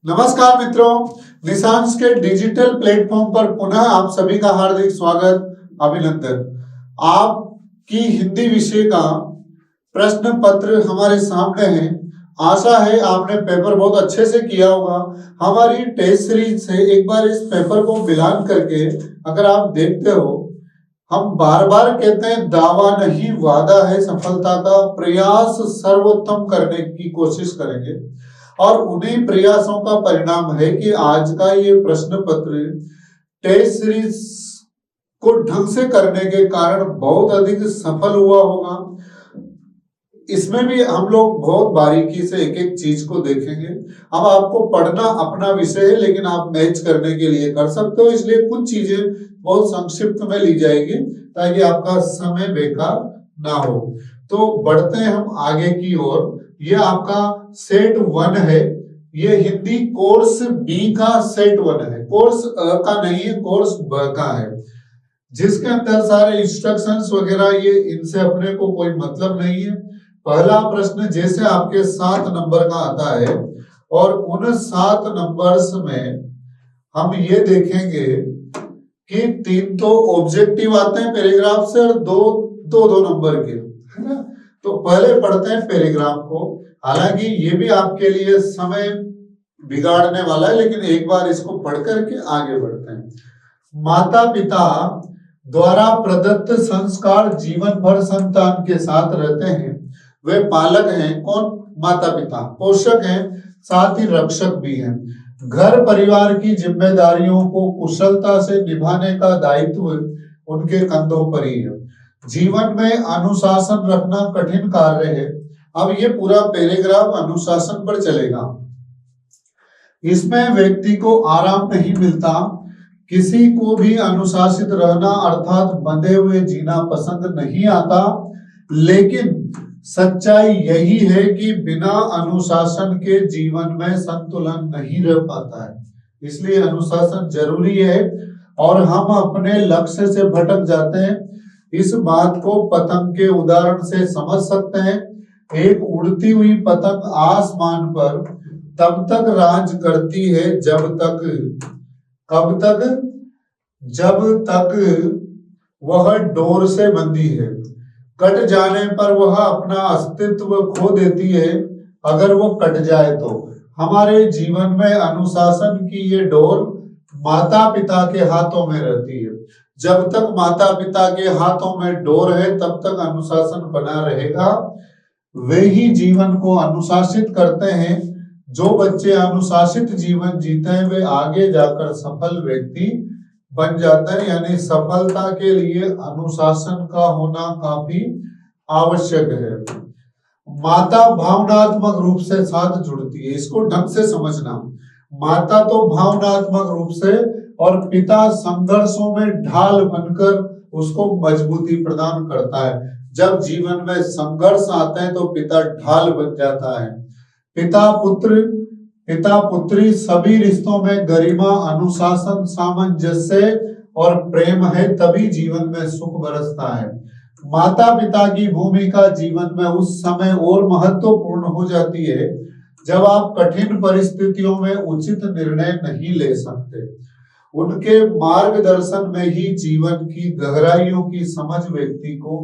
नमस्कार मित्रों, निशांस के डिजिटल प्लेटफॉर्म पर पुनः आप सभी का हार्दिक स्वागत, अभिनंदन। आपकी हिंदी विषय का प्रश्न पत्र हमारे सामने है। आशा है आपने पेपर बहुत अच्छे से किया होगा। हमारी टेस्ट सीरीज से एक बार इस पेपर को मिलान करके अगर आप देखते हो, हम बार बार कहते हैं दावा नहीं वादा है सफलता का, प्रयास सर्वोत्तम करने की कोशिश करेंगे और उन्हीं प्रयासों का परिणाम है कि आज का ये प्रश्न पत्र टेस्ट सीरीज को ढंग से करने के कारण बहुत अधिक सफल हुआ होगा। इसमें भी हम लोग बहुत बारीकी से एक एक चीज को देखेंगे। अब आपको पढ़ना अपना विषय है, लेकिन आप मैच करने के लिए कर सकते हो, इसलिए कुछ चीजें बहुत संक्षिप्त में ली जाएगी ताकि आपका समय बेकार ना हो। तो बढ़ते हैं हम आगे की ओर। ये आपका सेट 1 है। ये हिंदी कोर्स बी का सेट 1 है, कोर्स अ का नहीं है, कोर्स ब का है, जिसके अंदर सारे इंस्ट्रक्शंस वगैरह ये इनसे अपने को कोई मतलब नहीं है। पहला प्रश्न जैसे आपके 7 नंबर का आता है और उन 7 नंबर्स में हम ये देखेंगे कि 3 तो ऑब्जेक्टिव आते हैं पैराग्राफ से और 2 नंबर के, है ना। तो पहले पढ़ते हैं पैराग्राफ को। हालांकि ये भी आपके लिए समय बिगाड़ने वाला है, लेकिन एक बार इसको पढ़ करके आगे बढ़ते हैं। माता पिता द्वारा प्रदत्त संस्कार जीवन भर संतान के साथ रहते हैं। वे पालक हैं, कौन? माता पिता। पोषक हैं, साथ ही रक्षक भी हैं। घर परिवार की जिम्मेदारियों को कुशलता से निभाने का दायित्व उनके कंधों पर ही है। जीवन में अनुशासन रखना कठिन कार्य है। अब ये पूरा पैराग्राफ अनुशासन पर चलेगा। इसमें व्यक्ति को आराम नहीं मिलता। किसी को भी अनुशासित रहना अर्थात बंधे हुए जीना पसंद नहीं आता, लेकिन सच्चाई यही है कि बिना अनुशासन के जीवन में संतुलन नहीं रह पाता है। इसलिए अनुशासन जरूरी है और हम अपने लक्ष्य से भटक जाते हैं। इस बात को पतंग के उदाहरण से समझ सकते हैं। एक उड़ती हुई पतंग आसमान पर तब तक राज करती है जब तक वह डोर से बंधी है। कट जाने पर वह अपना अस्तित्व खो देती है। अगर वो कट जाए तो हमारे जीवन में अनुशासन की ये डोर माता पिता के हाथों में रहती है। जब तक माता पिता के हाथों में डोर है तब तक अनुशासन बना रहेगा। वे ही जीवन को अनुशासित करते हैं। जो बच्चे अनुशासित जीवन जीते हैं वे आगे जाकर सफल व्यक्ति बन जाते हैं। यानी सफलता के लिए अनुशासन का होना काफी आवश्यक है। माता भावनात्मक रूप से साथ जुड़ती है, इसको ढंग से समझना। माता तो भावनात्मक रूप से और पिता संघर्षों में ढाल बनकर उसको मजबूती प्रदान करता है। जब जीवन में संघर्ष आते हैं तो पिता ढाल बन जाता है। पिता पुत्री सभी रिश्तों में गरिमा, अनुशासन, सामंजस्य और प्रेम है, तभी जीवन में सुख बरसता है। माता पिता की भूमिका जीवन में उस समय और महत्वपूर्ण हो जाती है जब आप कठिन परिस्थितियों में उचित निर्णय नहीं ले सकते। उनके मार्गदर्शन में ही जीवन की गहराइयों की समझ व्यक्ति को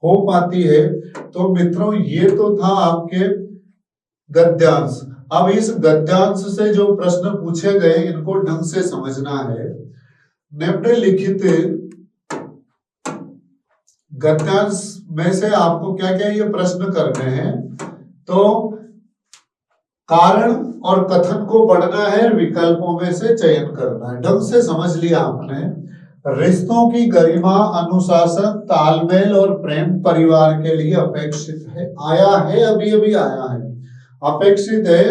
हो पाती है। तो मित्रों, ये तो था आपके गद्यांश। अब इस गद्यांश से जो प्रश्न पूछे गए इनको ढंग से समझना है। निम्नलिखित गद्यांश में से आपको क्या क्या ये प्रश्न करने हैं। तो कारण और कथन को पढ़ना है, विकल्पों में से चयन करना है। ढंग से समझ लिया आपने। रिश्तों की गरिमा, अनुशासन, तालमेल और प्रेम परिवार के लिए अपेक्षित है। आया है, अभी अभी आया है, अपेक्षित है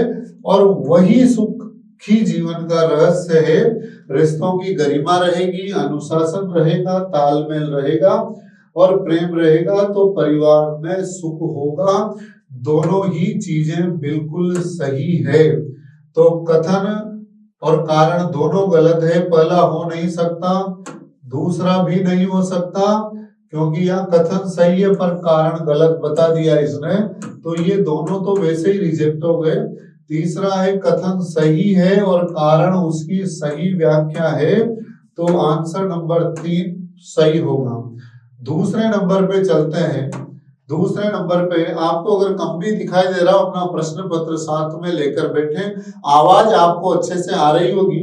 और वही सुखी जीवन का रहस्य है। रिश्तों की गरिमा रहेगी, अनुशासन रहेगा, तालमेल रहेगा और प्रेम रहेगा तो परिवार में सुख होगा। दोनों ही चीजें बिल्कुल सही है। तो कथन और कारण दोनों गलत है। पहला हो नहीं सकता, दूसरा भी नहीं हो सकता, क्योंकि यहाँ कथन सही है पर कारण गलत बता दिया इसने। तो ये दोनों तो वैसे ही रिजेक्ट हो गए। तीसरा है कथन सही है और कारण उसकी सही व्याख्या है, तो आंसर नंबर 3 सही होगा। दूसरे नंबर पे चलते हैं। दूसरे नंबर पे आपको अगर कम भी दिखाई दे रहा हो, अपना प्रश्न पत्र साथ में लेकर बैठे, आवाज आपको अच्छे से आ रही होगी।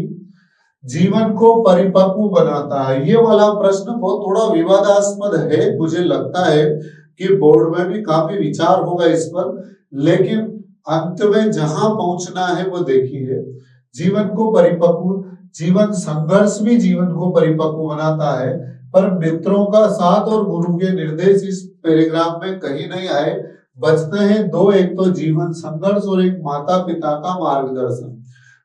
जीवन को परिपक्व बनाता है, ये वाला प्रश्न बहुत थोड़ा विवादास्पद है, मुझे लगता है कि बोर्ड में भी काफी विचार होगा इस पर, लेकिन अंत में जहां पहुंचना है वो देखिए। जीवन को परिपक्व, जीवन संघर्ष भी जीवन को परिपक्व बनाता है, पर मित्रों का साथ और गुरु के निर्देश इस पैराग्राफ में कहीं नहीं आए। बचते हैं दो, एक तो जीवन संघर्ष और एक माता पिता का मार्गदर्शन।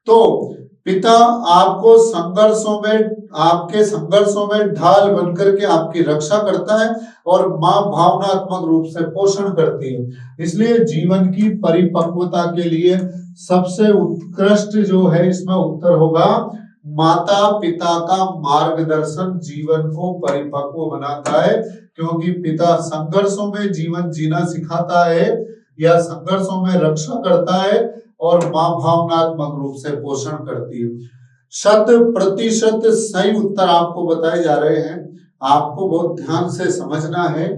तो पिता आपको संघर्षों में, आपके संघर्षों में ढाल बनकर के आपकी रक्षा करता है और मां भावनात्मक रूप से पोषण करती है। इसलिए जीवन की परिपक्वता के लिए सबसे उत्कृष्ट जो है इसमें उत्तर होगा माता पिता का मार्गदर्शन जीवन को परिपक्व बनाता है, क्योंकि पिता संघर्षों में जीवन जीना सिखाता है या संघर्षों में रक्षा करता है और मां भावनात्मक रूप से पोषण करती है। 100% सही उत्तर आपको बताए जा रहे हैं, आपको बहुत ध्यान से समझना है।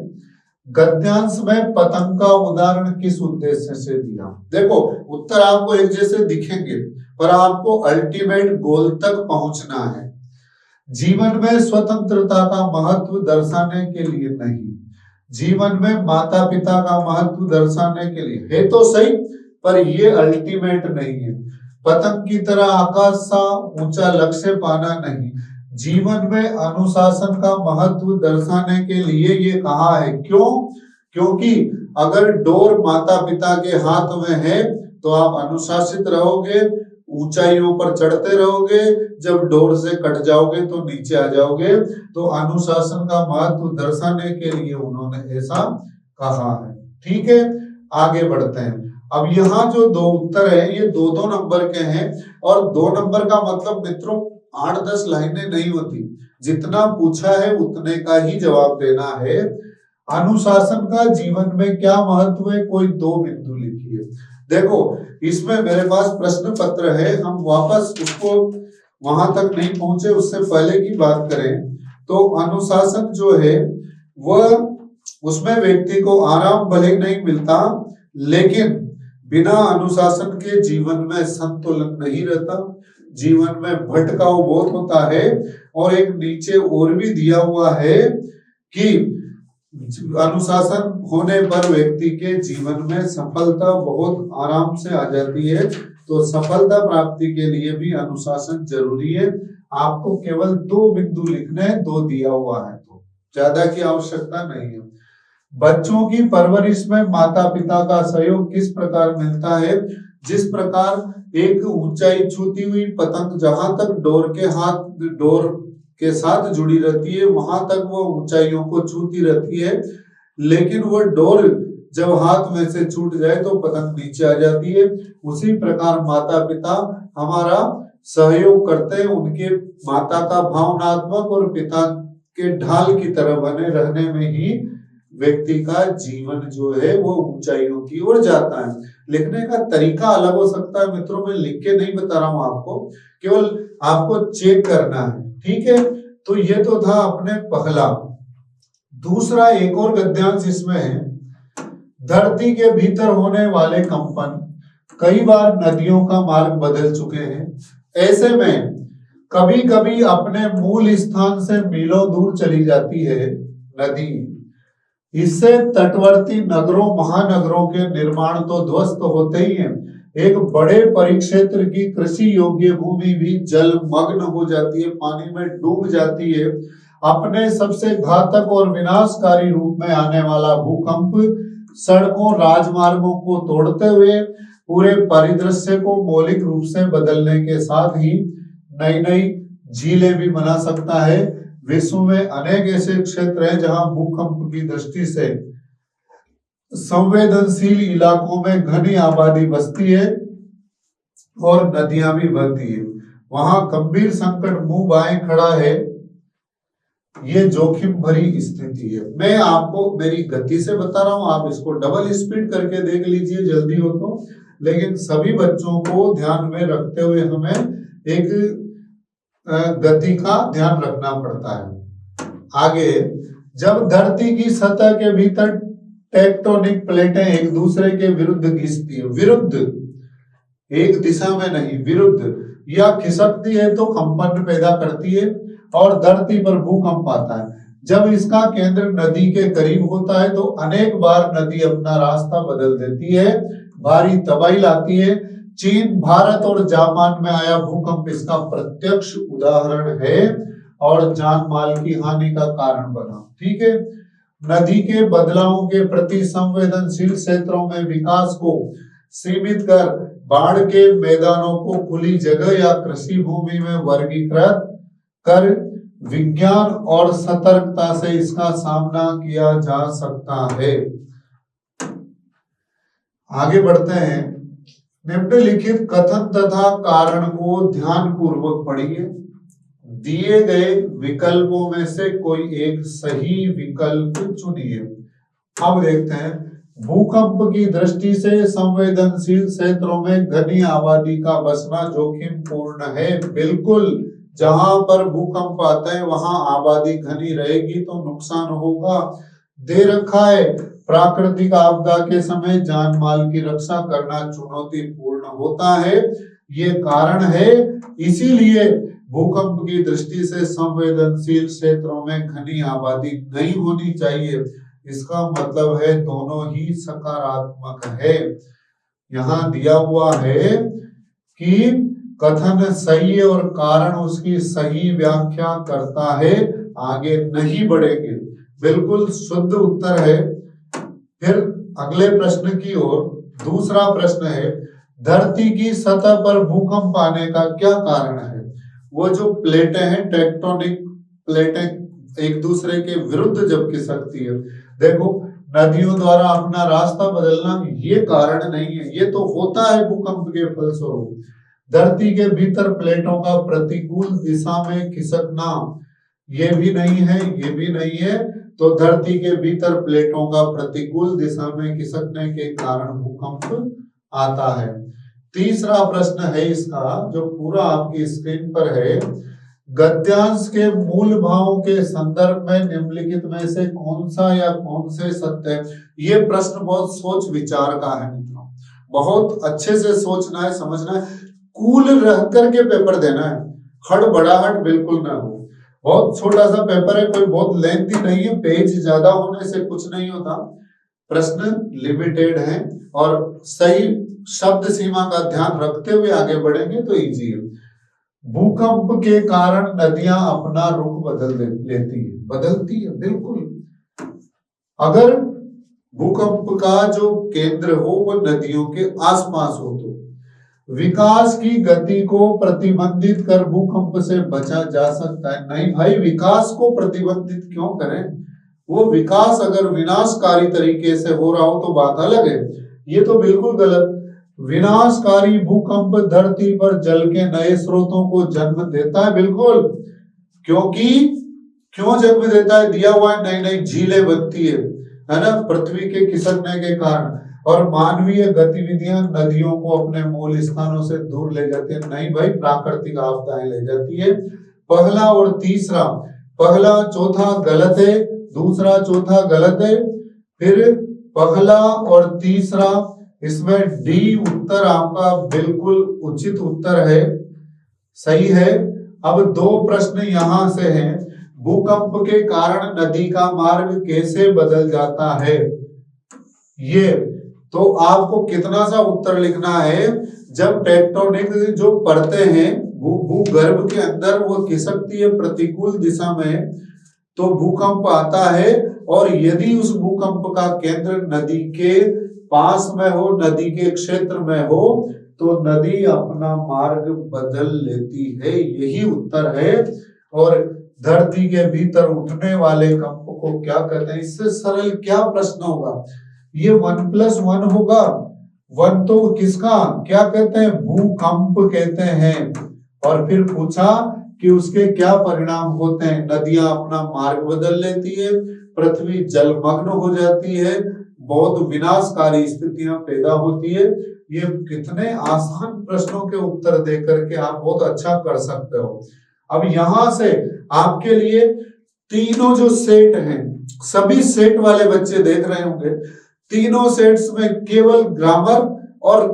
गद्यांश में पतंग का उदाहरण किस उद्देश्य से दिया? देखो उत्तर आपको एक जैसे दिखेंगे, पर आपको अल्टीमेट गोल तक पहुंचना है। जीवन में स्वतंत्रता का महत्व दर्शाने के लिए नहीं, जीवन में माता पिता का महत्व दर्शाने के लिए है तो सही, पर ये अल्टीमेट नहीं है। पतंग की तरह आकाश सा ऊंचा लक्ष्य पाना नहीं, जीवन में अनुशासन का महत्व दर्शाने के लिए ये कहा है। क्यों? क्योंकि अगर डोर माता पिता के हाथ में है तो आप अनुशासित रहोगे, ऊंचाइयों पर चढ़ते रहोगे, जब डोर से कट जाओगे तो नीचे आ जाओगे। तो अनुशासन का महत्व दर्शाने के लिए उन्होंने ऐसा कहा है। ठीक है, आगे बढ़ते हैं। अब यहाँ जो दो उत्तर है ये दो दो नंबर के हैं, और 2 नंबर का मतलब मित्रों 8-10 लाइनें नहीं होती, जितना पूछा है उतने का ही जवाब देना है। अनुशासन का जीवन में क्या महत्व है, कोई 2 बिंदु लिखिए। देखो इसमें मेरे पास प्रश्न पत्र है, हम वापस उसको वहां तक नहीं पहुंचे, उससे पहले की बात करें तो अनुशासन जो है वह, उसमें व्यक्ति को आराम भले नहीं मिलता, लेकिन बिना अनुशासन के जीवन में संतुलन नहीं रहता, जीवन में भटकाव बहुत होता है। और एक नीचे और भी दिया हुआ है कि अनुशासन होने पर व्यक्ति के जीवन में सफलता बहुत आराम से आ जाती है। तो सफलता प्राप्ति के लिए भी अनुशासन जरूरी है। आपको केवल 2 बिंदु लिखने हैं, 2 दिया हुआ है, तो ज्यादा की आवश्यकता नहीं है। बच्चों की परवरिश में माता पिता का सहयोग किस प्रकार मिलता है? जिस प्रकार एक ऊंचाई छूती हुई पतंग जहां तक डोर के साथ जुड़ी रहती है वहां तक वो ऊंचाइयों को छूती रहती है, लेकिन वो डोर जब हाथ में से छूट जाए तो पतंग नीचे आ जाती है। उसी प्रकार माता पिता हमारा सहयोग करते हैं, उनके माता का भावनात्मक और पिता के ढाल की तरह बने रहने में ही व्यक्ति का जीवन जो है वो ऊंचाइयों की ओर जाता है। लिखने का तरीका अलग हो सकता है मित्रों, मैं लिख के नहीं बता रहा हूं आपको, केवल आपको चेक करना है। ठीक है, तो ये तो था अपने पहला। दूसरा एक और गद्यांश इसमें है, धरती के भीतर होने वाले कंपन कई बार नदियों का मार्ग बदल चुके हैं, ऐसे में कभी कभी अपने मूल स्थान से मीलों दूर चली जाती है नदी। इससे तटवर्ती नगरों महानगरों के निर्माण तो ध्वस्त होते ही हैं, एक बड़े परिक्षेत्र की कृषि योग्य भूमि भी जलमग्न हो जाती है, पानी में डूब जाती है। अपने सबसे घातक और विनाशकारी रूप में आने वाला भूकंप सड़कों राजमार्गों को तोड़ते हुए पूरे परिदृश्य को मौलिक रूप से बदलने के साथ ही नई नई झीलें भी बना सकता है। विश्व में अनेक ऐसे क्षेत्र हैं जहां भूकंप की दृष्टि से संवेदनशील इलाकों में घनी आबादी बसती है और नदियां भी बहती है। वहां गंभीर संकट मुंह बाएं खड़ा है, ये जोखिम भरी स्थिति है। मैं आपको मेरी गति से बता रहा हूं, आप इसको डबल स्पीड करके देख लीजिए जल्दी हो तो। लेकिन सभी बच्चों को ध्यान में रखते हुए हमें एक गति का ध्यान रखना पड़ता है। आगे, जब धरती की सतह के भीतर टेक्टोनिक प्लेटें एक दूसरे के विरुद्ध घिसती है, विरुद्ध, एक दिशा में नहीं, विरुद्ध, या खिसकती है तो कंपन पैदा करती है और धरती पर भूकंप आता है। जब इसका केंद्र नदी के करीब होता है तो अनेक बार नदी अपना रास्ता बदल देती है, भारी तबाही लाती है। चीन, भारत और जापान में आया भूकंप इसका प्रत्यक्ष उदाहरण है और जान माल की हानि का कारण बना। ठीक है, नदी के बदलावों के प्रति संवेदनशील क्षेत्रों में विकास को सीमित कर बाढ़ के मैदानों को खुली जगह या कृषि भूमि में वर्गीकृत कर विज्ञान और सतर्कता से इसका सामना किया जा सकता है। आगे बढ़ते हैं। निम्नलिखित कथन तथा कारण को ध्यान पूर्वक पढ़िए। दिए गए विकल्पों में से कोई एक सही विकल्प चुनिए। अब देखते हैं, भूकंप की दृष्टि से संवेदनशील क्षेत्रों में घनी आबादी का बसना जोखिम पूर्ण है। बिल्कुल, जहां पर भूकंप आता है वहां आबादी घनी रहेगी तो नुकसान होगा। दे रखा है, प्राकृतिक आपदा के समय जान माल की रक्षा करना चुनौतीपूर्ण होता है। ये कारण है, इसीलिए भूकंप की दृष्टि से संवेदनशील क्षेत्रों में घनी आबादी नहीं होनी चाहिए। इसका मतलब है दोनों ही सकारात्मक है। यहाँ दिया हुआ है कि कथन सही है और कारण उसकी सही व्याख्या करता है। आगे नहीं बढ़ेंगे, बिल्कुल शुद्ध उत्तर है। फिर अगले प्रश्न की ओर। दूसरा प्रश्न है, धरती की सतह पर भूकंप आने का क्या कारण है? वो जो प्लेटें हैं, टेक्टोनिक प्लेटें एक दूसरे के विरुद्ध जब खिसकती है, देखो नदियों द्वारा अपना रास्ता बदलना ये कारण नहीं है, ये तो होता है भूकंप के फलस्वरूप। धरती के भीतर प्लेटों का प्रतिकूल दिशा में खिसकना ये भी नहीं है, ये भी नहीं है। तो धरती के भीतर प्लेटों का प्रतिकूल दिशा में खिसकने के कारण भूकंप आता है। तीसरा प्रश्न है इसका, जो पूरा आपकी स्क्रीन पर है, गद्यांश के मूल भावों के संदर्भ में निम्नलिखित में से कौन सा या कौन से सत्य है? ये प्रश्न बहुत सोच विचार का है मित्रों, बहुत अच्छे से सोचना है, समझना है, कूल रह करके पेपर देना है, हड़बड़ाहट बिल्कुल ना हो। बहुत छोटा सा पेपर है, कोई बहुत लेंथी नहीं है, पेज ज्यादा होने से कुछ नहीं होता, प्रश्न लिमिटेड है और सही शब्द सीमा का ध्यान रखते हुए आगे बढ़ेंगे तो इजी है। भूकंप के कारण नदियां अपना रुख लेती है, बदलती है, बिल्कुल। अगर भूकंप का जो केंद्र हो वो नदियों के आसपास हो तो विकास की गति को प्रतिबंधित कर भूकंप से बचा जा सकता है। नहीं भाई, विकास को प्रतिबंधित क्यों करें? वो विकास अगर विनाशकारी तरीके से हो रहा हो तो बात अलग है, ये तो बिल्कुल गलत। विनाशकारी भूकंप धरती पर जल के नए स्रोतों को जन्म देता है, बिल्कुल। क्योंकि क्यों जन्म देता है? दिया हुआ है, नई नई झीलें बनती है ना, पृथ्वी के खिसकने के कारण, और मानवीय गतिविधियां नदियों को अपने मूल स्थानों से दूर ले जाती है। नहीं भाई, प्राकृतिक आपदाएं ले जाती है। पहला और तीसरा, पहला चौथा गलत है, दूसरा चौथा गलत है। फिर पहला और तीसरा, इसमें डी उत्तर आपका बिल्कुल उचित उत्तर है, सही है। अब दो प्रश्न यहां से हैं, भूकंप के कारण नदी का मार्ग कैसे बदल जाता है? ये तो आपको कितना सा उत्तर लिखना है, जब टेक्टोनिक जो परतें हैं भूगर्भ के अंदर वो खिसकती है प्रतिकूल दिशा में तो भूकंप आता है, और यदि उस भूकंप का केंद्र नदी के पास में हो, नदी के क्षेत्र में हो, तो नदी अपना मार्ग बदल लेती है, यही उत्तर है। और धरती के भीतर उठने वाले कंप को क्या कहते हैं? इससे सरल क्या प्रश्न होगा? ये 1+1 होगा। 1 तो किसका क्या कहते हैं? भूकंप कहते हैं। और फिर पूछा कि उसके क्या परिणाम होते हैं? नदियां अपना मार्ग बदल लेती है, पृथ्वी जलमग्न हो जाती है, बहुत विनाशकारी स्थितियां पैदा होती है। ये कितने आसान प्रश्नों के उत्तर दे करके आप बहुत अच्छा कर सकते हो। अब यहां से आपके लिए तीनों जो सेट हैं, सभी सेट वाले बच्चे देख रहे होंगे, तीनों सेट्स में केवल ग्रामर और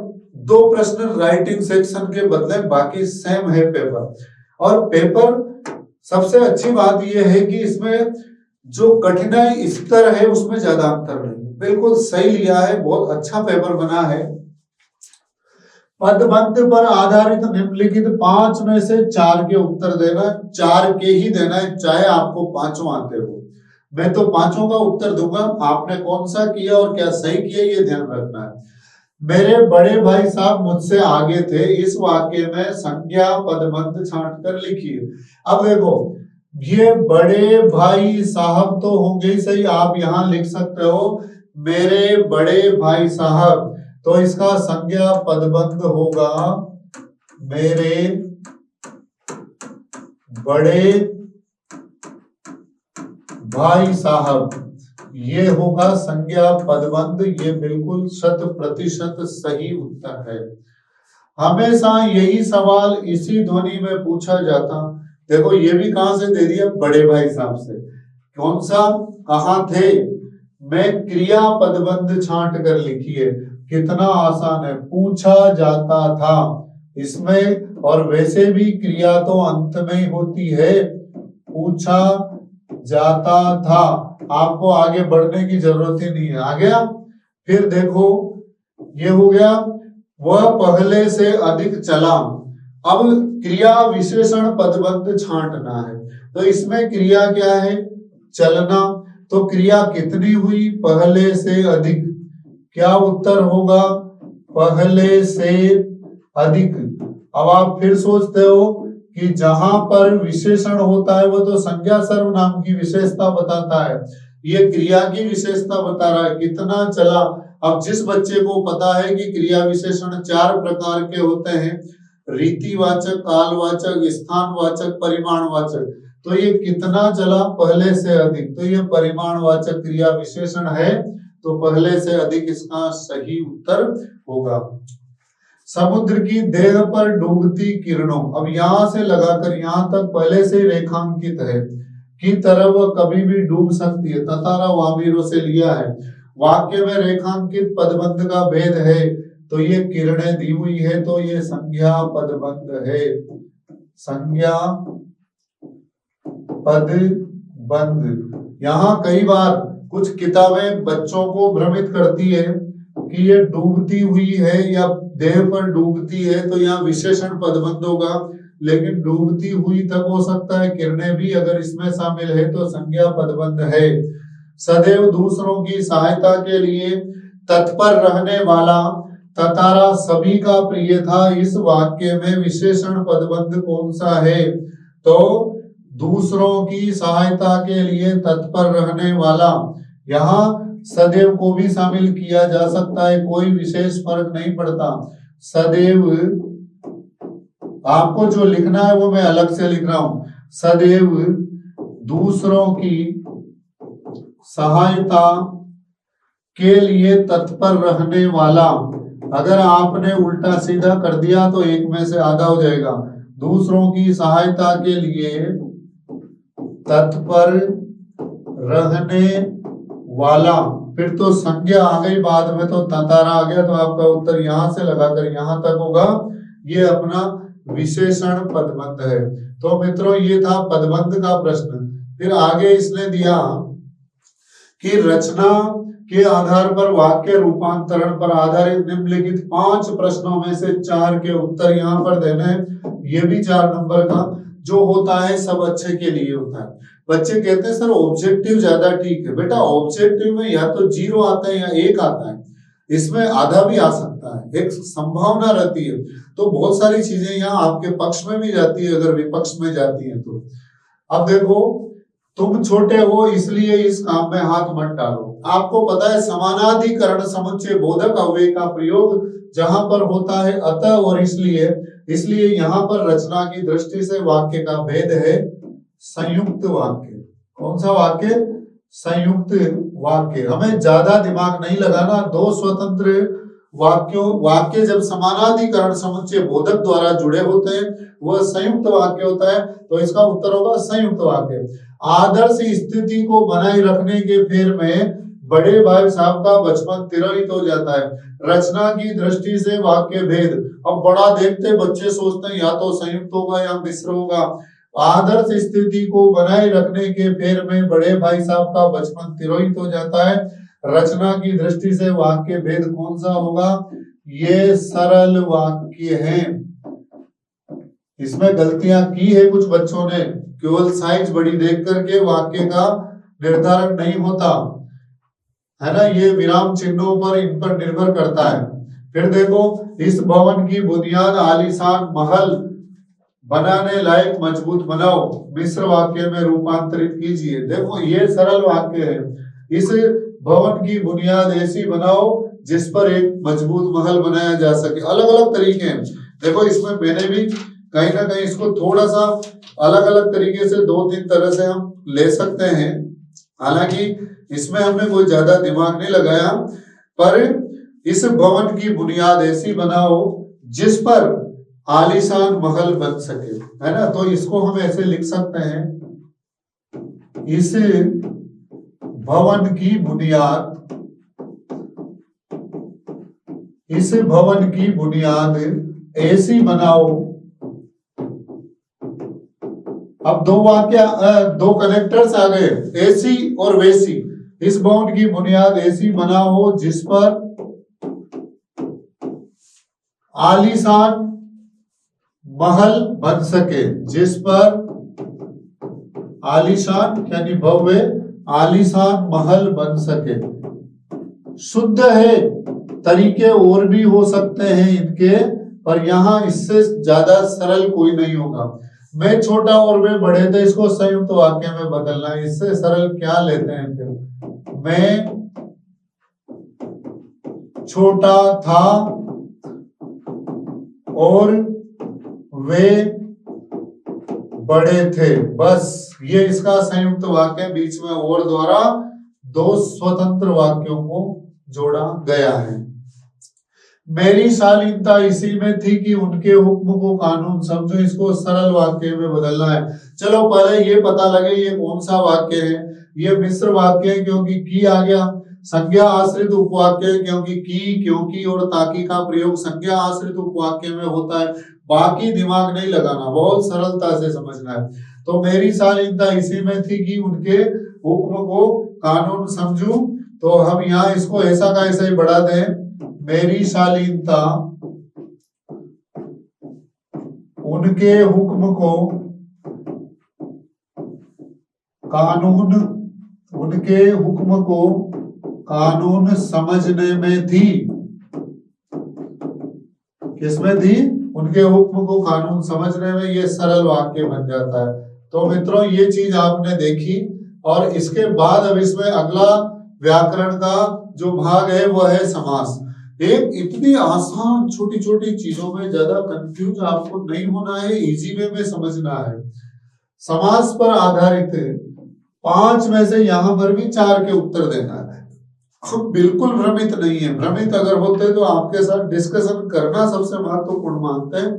2 प्रश्न राइटिंग सेक्शन के बदले बाकी सेम है पेपर। और पेपर सबसे अच्छी बात यह है कि इसमें जो कठिनाई स्तर है उसमें ज्यादा अंतर नहीं है, बिल्कुल सही लिया है, बहुत अच्छा पेपर बना है। पदबंध पर आधारित निम्नलिखित 5 में से 4 के उत्तर देना है, 4 के ही देना है, चाहे आपको 5 आते हो। मैं तो 5 का उत्तर दूंगा, आपने कौन सा किया और क्या सही किया ये ध्यान रखना है। मेरे बड़े भाई साहब मुझसे आगे थे, इस वाक्य में संज्ञा पदबंध छांट कर लिखिए। अब देखो, ये बड़े भाई साहब तो होंगे ही सही, आप यहां लिख सकते हो मेरे बड़े भाई साहब, तो इसका संज्ञा पदबंध होगा मेरे बड़े भाई साहब, ये होगा संज्ञा पदबंध। ये बिल्कुल 100% सही उत्तर है। हमेशा यही सवाल इसी ध्वनि में पूछा जाता, देखो ये भी कहां से दे दिया, बड़े भाई साहब से। कौन सा, कहां थे, मैं क्रिया पदबंध छांट कर लिखिए, कितना आसान है, पूछा जाता था इसमें। और वैसे भी क्रिया तो अंत में ही होती है, पूछा जाता था, आपको आगे बढ़ने की जरूरत ही नहीं है। आ गया। फिर देखो ये हो गया, वह पहले से अधिक चला। अब क्रिया विशेषण पदबंध छांटना है, तो इसमें क्रिया क्या है, चलना। तो क्रिया कितनी हुई, पहले से अधिक, क्या उत्तर होगा, पहले से अधिक। अब आप फिर सोचते हो कि जहां पर विशेषण होता है वो तो संज्ञा सर्वनाम की विशेषता बताता है, ये क्रिया की विशेषता बता रहा है, कितना चला। अब जिस बच्चे को पता है कि क्रिया विशेषण 4 प्रकार के होते हैं, रीतिवाचक, कालवाचक, स्थानवाचक, परिमाणवाचक, तो ये कितना चला, पहले से अधिक, तो ये परिमाणवाचक क्रिया विशेषण है, तो पहले से अधिक इसका सही उत्तर होगा। समुद्र की देह पर डूबती किरणों, अब यहां से लगाकर यहां तक पहले से रेखांकित है, की तरह वह कभी भी डूब सकती है, ततारा वामीरो से लिया है। वाक्य में रेखांकित पदबंध का भेद है, तो ये किरणें दी हुई है, तो ये संज्ञा पदबंध है, संज्ञा पदबंध। यहाँ कई बार कुछ किताबें बच्चों को भ्रमित करती है कि ये डूबती हुई है या देह पर डूबती है, तो यहाँ विशेषण पदबंध होगा, लेकिन डूबती हुई तक हो सकता है, किरणें भी अगर इसमें शामिल है तो संज्ञा पदबंध है। सदैव दूसरों की सहायता के लिए तत्पर रहने वाला, ततारा सभी का प्रिय था, इस वाक्य में विशेषण पदबंध कौन सा है, तो दूसरों की सहायता के लिए तत्पर रहने वाला। यहाँ सदैव को भी शामिल किया जा सकता है, कोई विशेष फर्क नहीं पड़ता। सदैव, आपको जो लिखना है वो मैं अलग से लिख रहा हूं, सदैव दूसरों की सहायता के लिए तत्पर रहने वाला। अगर आपने उल्टा सीधा कर दिया तो एक में से आधा हो जाएगा, दूसरों की सहायता के लिए तत्पर रहने वाला, फिर तो संज्ञा आ गई, बाद में तो ततारा आ गया, तो आपका उत्तर यहां से लगाकर यहां तक होगा, ये अपना विशेषण पदबंध है। तो मित्रों ये था पदबंध का प्रश्न। फिर आगे इसने दिया कि रचना के आधार पर वाक्य रूपांतरण पर आधारित निम्नलिखित 5 प्रश्नों में से 4 के उत्तर यहाँ पर देने। ये भी 4 नंबर का जो होता है सब अच्छे के लिए होता है। बच्चे कहते हैं सर ऑब्जेक्टिव ज्यादा ठीक है, बेटा ऑब्जेक्टिव में या तो 0 आता है या 1 आता है, इसमें आधा भी आ सकता है, एक संभावना रहती है। तो बहुत सारी चीजें यहाँ आपके पक्ष में भी जाती है अगर विपक्ष में जाती है तो। अब देखो, तुम छोटे हो इसलिए इस काम में हाथ मत डालो। आपको पता है समानाधिकरण समुच्चय बोधक अव्यय का प्रयोग जहां पर होता है अतः और इसलिए, इसलिए यहाँ पर रचना की दृष्टि से वाक्य का भेद है संयुक्त वाक्य। कौन सा वाक्य? संयुक्त वाक्य। हमें ज्यादा दिमाग नहीं लगाना, 2 स्वतंत्र वाक्य जब समानाधिकरण समुच्चय बोधक द्वारा जुड़े होते हैं वह संयुक्त वाक्य होता है, तो इसका उत्तर होगा संयुक्त वाक्य। आदर्श स्थिति को बनाए रखने के फेर में बड़े भाई साहब का बचपन तिरोहित हो जाता है। रचना की दृष्टि से वाक्य भेद, अब बड़ा देखते बच्चे सोचते हैं या तो संयुक्त होगा या मिश्र होगा। आदर्श स्थिति को बनाए रखने के फेर में बड़े भाई साहब का बचपन तिरोहित हो जाता है। रचना की दृष्टि से वाक्य भेद कौन सा होगा? ये सरल वाक्य है। इसमें गलतियां की है कुछ बच्चों ने, केवल साइज बड़ी देख करके वाक्य का निर्धारण नहीं होता है ना, ये विराम चिन्हों पर इन पर निर्भर करता है। फिर देखो, इस भवन की बुनियाद आलीशान महल बनाने लायक मजबूत बनाओ, मिश्र वाक्य में रूपांतरित कीजिए। देखो ये सरल वाक्य है। इस भवन की बुनियाद ऐसी बनाओ जिस पर एक मजबूत महल बनाया जा सके। अलग अलग तरीके हैं। देखो इसमें मैंने भी कहीं ना कहीं इसको थोड़ा सा अलग अलग तरीके से दो तीन तरह से हम ले सकते हैं। हालांकि इसमें हमने कोई ज्यादा दिमाग नहीं लगाया, पर इस भवन की बुनियाद ऐसी बनाओ जिस पर आलीशान महल बन सके, है ना। तो इसको हम ऐसे लिख सकते हैं, इस भवन की बुनियाद, इस भवन की बुनियाद ऐसी बनाओ। अब दो वाक्य, दो कनेक्टर्स आ गए, ऐसी और वैसी। इस भवन की बुनियाद ऐसी बनाओ जिस पर आलीशान महल बन सके, जिस पर आलीशान यानी भव्य आलीशान महल बन सके। शुद्ध है, तरीके और भी हो सकते हैं इनके, पर यहां इससे ज्यादा सरल कोई नहीं होगा। मैं छोटा और वे बड़े थे, इसको संयुक्त वाक्य में बदलना है। इससे सरल क्या लेते हैं फिर? मैं छोटा था और वे बड़े थे, बस ये इसका संयुक्त वाक्य। बीच में और द्वारा दो स्वतंत्र वाक्यों को जोड़ा गया है। मेरी शालीनता इसी में थी कि उनके हुक्म को कानून समझो, इसको सरल वाक्य में बदलना है। चलो पहले ये पता लगे ये कौन सा वाक्य है। ये मिश्र वाक्य है क्योंकि की आ गया। संज्ञा आश्रित उपवाक्य है क्योंकि की, क्योंकि और ताकि का प्रयोग संज्ञा आश्रित उपवाक्य में होता है। बाकी दिमाग नहीं लगाना, बहुत सरलता से समझना है। तो मेरी शालीनता इसी में थी कि उनके हुक्म को कानून समझूं, तो हम यहाँ इसको ऐसा का ऐसा ही बढ़ा दें। मेरी शालीनता उनके हुक्म को कानून, उनके हुक्म को कानून समझने में थी। किसमें थी? उनके हुक्म को कानून समझने में। ये सरल वाक्य बन जाता है। तो मित्रों ये चीज आपने देखी, और इसके बाद अब इसमें अगला व्याकरण का जो भाग है वो है समास। एक इतनी आसान छोटी छोटी चीजों में ज्यादा कंफ्यूज आपको नहीं होना है, इजी वे में समझना है। समास पर आधारित 5 में से यहां पर भी 4 के उत्तर देना है। हम बिल्कुल भ्रमित नहीं है। भ्रमित अगर होते तो आपके साथ डिस्कशन करना सबसे महत्वपूर्ण मानते हैं।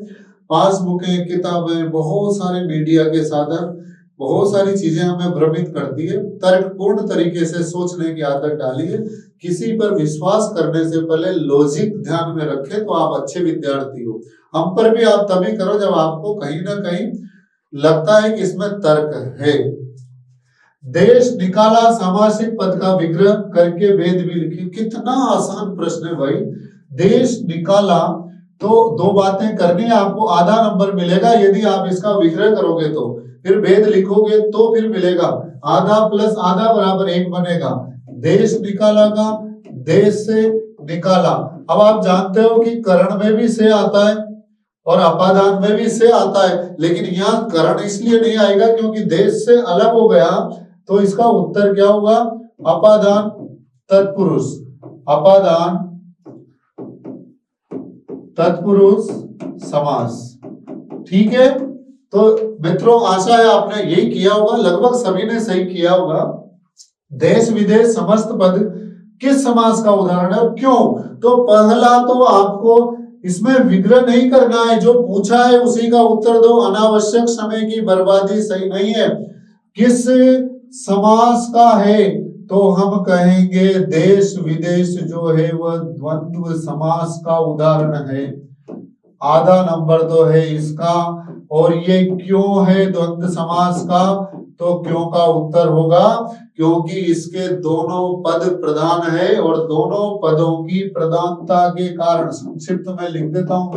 पासबुकें, किताबें, बहुत सारे मीडिया के साधन, बहुत सारी चीजें हमें भ्रमित करती है। तर्कपूर्ण तरीके से सोचने की आदत डालिए। किसी पर विश्वास करने से पहले लॉजिक ध्यान में रखें तो आप अच्छे विद्यार्थी हो। हम पर भी आप तभी करो जब आपको कहीं ना कहीं लगता है कि इसमें तर्क है। देश निकाला सामासिक पद का विग्रह करके वेद भी लिखी। कितना आसान प्रश्न है भाई। देश निकाला तो दो बातें करनी है आपको, आधा नंबर मिलेगा यदि आप इसका विग्रह करोगे तो। फिर वेद लिखोगे तो फिर मिलेगा आधा प्लस आधा बराबर 1 बनेगा। देश निकाला का देश से निकाला। अब आप जानते हो कि करण में भी से आता है और अपादान में भी से आता है, लेकिन यहाँ करण इसलिए नहीं आएगा क्योंकि देश से अलग हो गया। तो इसका उत्तर क्या होगा? अपादान तत्पुरुष, अपादान तत्पुरुष समास। ठीक है। तो मित्रों आशा है आपने यही किया होगा, लगभग सभी ने सही किया होगा। देश विदेश समस्त पद किस समास का उदाहरण है और क्यों। तो पहला तो आपको इसमें विग्रह नहीं करना है, जो पूछा है उसी का उत्तर दो। अनावश्यक समय की बर्बादी सही नहीं है। किस समास का है तो हम कहेंगे देश विदेश जो है वह द्वंद्व समास का उदाहरण है। आधा नंबर तो है इसका। और ये क्यों है द्वंद्व समास का, तो क्यों का उत्तर होगा क्योंकि इसके दोनों पद प्रधान है और दोनों पदों की प्रधानता के कारण। संक्षिप्त में लिख देता हूं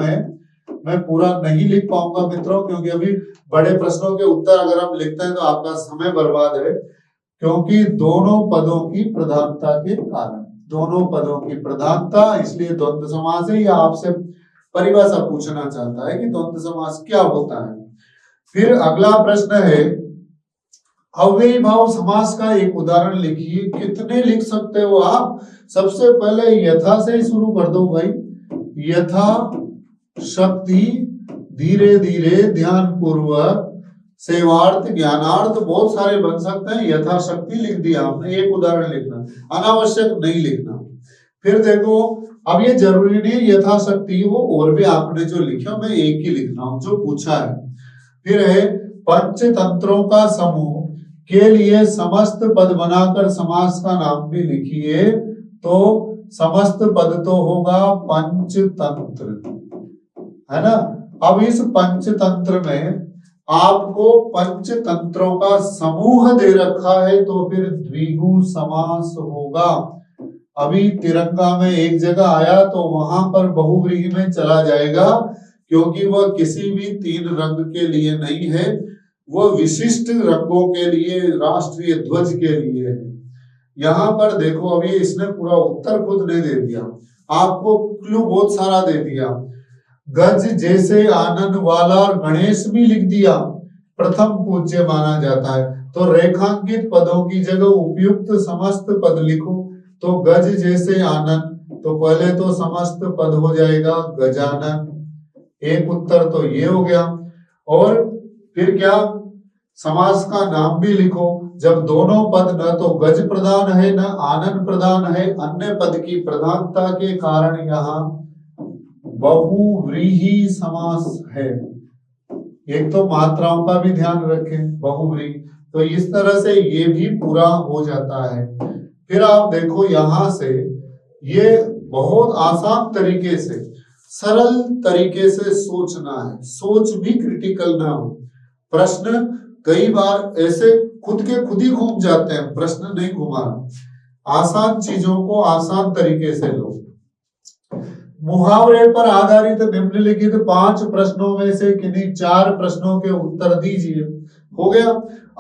मैं पूरा नहीं लिख पाऊंगा मित्रों, क्योंकि अभी बड़े प्रश्नों के उत्तर अगर हम लिखते हैं तो आपका समय बर्बाद है। क्योंकि दोनों पदों की प्रधानता के कारण, दोनों पदों की प्रधानता, इसलिए द्वंद्व समास है। या आपसे परिभाषा पूछना चाहता है कि द्वंद्व समास क्या होता है। फिर अगला प्रश्न है अव्ययी भाव समास का एक उदाहरण लिखिए। कितने लिख सकते हो आप। सबसे पहले यथा से ही शुरू कर दो भाई। यथा शक्ति, धीरे धीरे, ध्यान पूर्वक, सेवार्थ, ज्ञानार्थ, बहुत सारे बन सकते हैं। यथाशक्ति लिख दिया आपने, एक उदाहरण लिखना, अनावश्यक नहीं लिखना। फिर देखो अब ये जरूरी नहीं यथाशक्ति हो, और भी आपने जो लिखा मैं एक ही लिख रहा हूं जो पूछा है। फिर है पंचतंत्रों का समूह के लिए समस्त पद बनाकर समास का नाम भी लिखिए। तो समस्त पद तो होगा पंचतंत्र, है ना। अब इस पंचतंत्र में आपको पंचतंत्रों का समूह दे रखा है तो फिर द्विगु समास होगा। अभी तिरंगा में एक जगह आया तो वहां पर बहुव्रीहि में चला जाएगा, क्योंकि वह किसी भी तीन रंग के लिए नहीं है, वह विशिष्ट रंगों के लिए, राष्ट्रीय ध्वज के लिए है। यहां पर देखो अभी इसने पूरा उत्तर खुद ने दे दिया, आपको क्लू बहुत सारा दे दिया। गज जैसे आनंद वाला और गणेश भी लिख दिया, प्रथम पूज्य माना जाता है। तो रेखांकित पदों की जगह उपयुक्त समस्त पद लिखो। तो गज जैसे आनंद, तो पहले तो समस्त पद हो जाएगा गजानन, एक उत्तर तो ये हो गया। और फिर क्या, समास का नाम भी लिखो। जब दोनों पद न तो गज प्रधान है न आनंद प्रधान है, अन्य पद की प्रधानता के कारण यहाँ बहुव्रीहि समास है। एक तो मात्राओं का भी ध्यान रखें, बहुव्रीहि, तो इस तरह से ये भी पूरा हो जाता है। फिर आप देखो यहां से ये बहुत आसान तरीके से, सरल तरीके से सोचना है, सोच भी क्रिटिकल ना हो। प्रश्न कई बार ऐसे खुद के खुद ही घूम जाते हैं, प्रश्न नहीं घुमाना। आसान चीजों को आसान तरीके से लो। मुहावरे पर आधारित निम्नलिखित 5 प्रश्नों में से किन्हीं 4 प्रश्नों के उत्तर दीजिए। हो गया।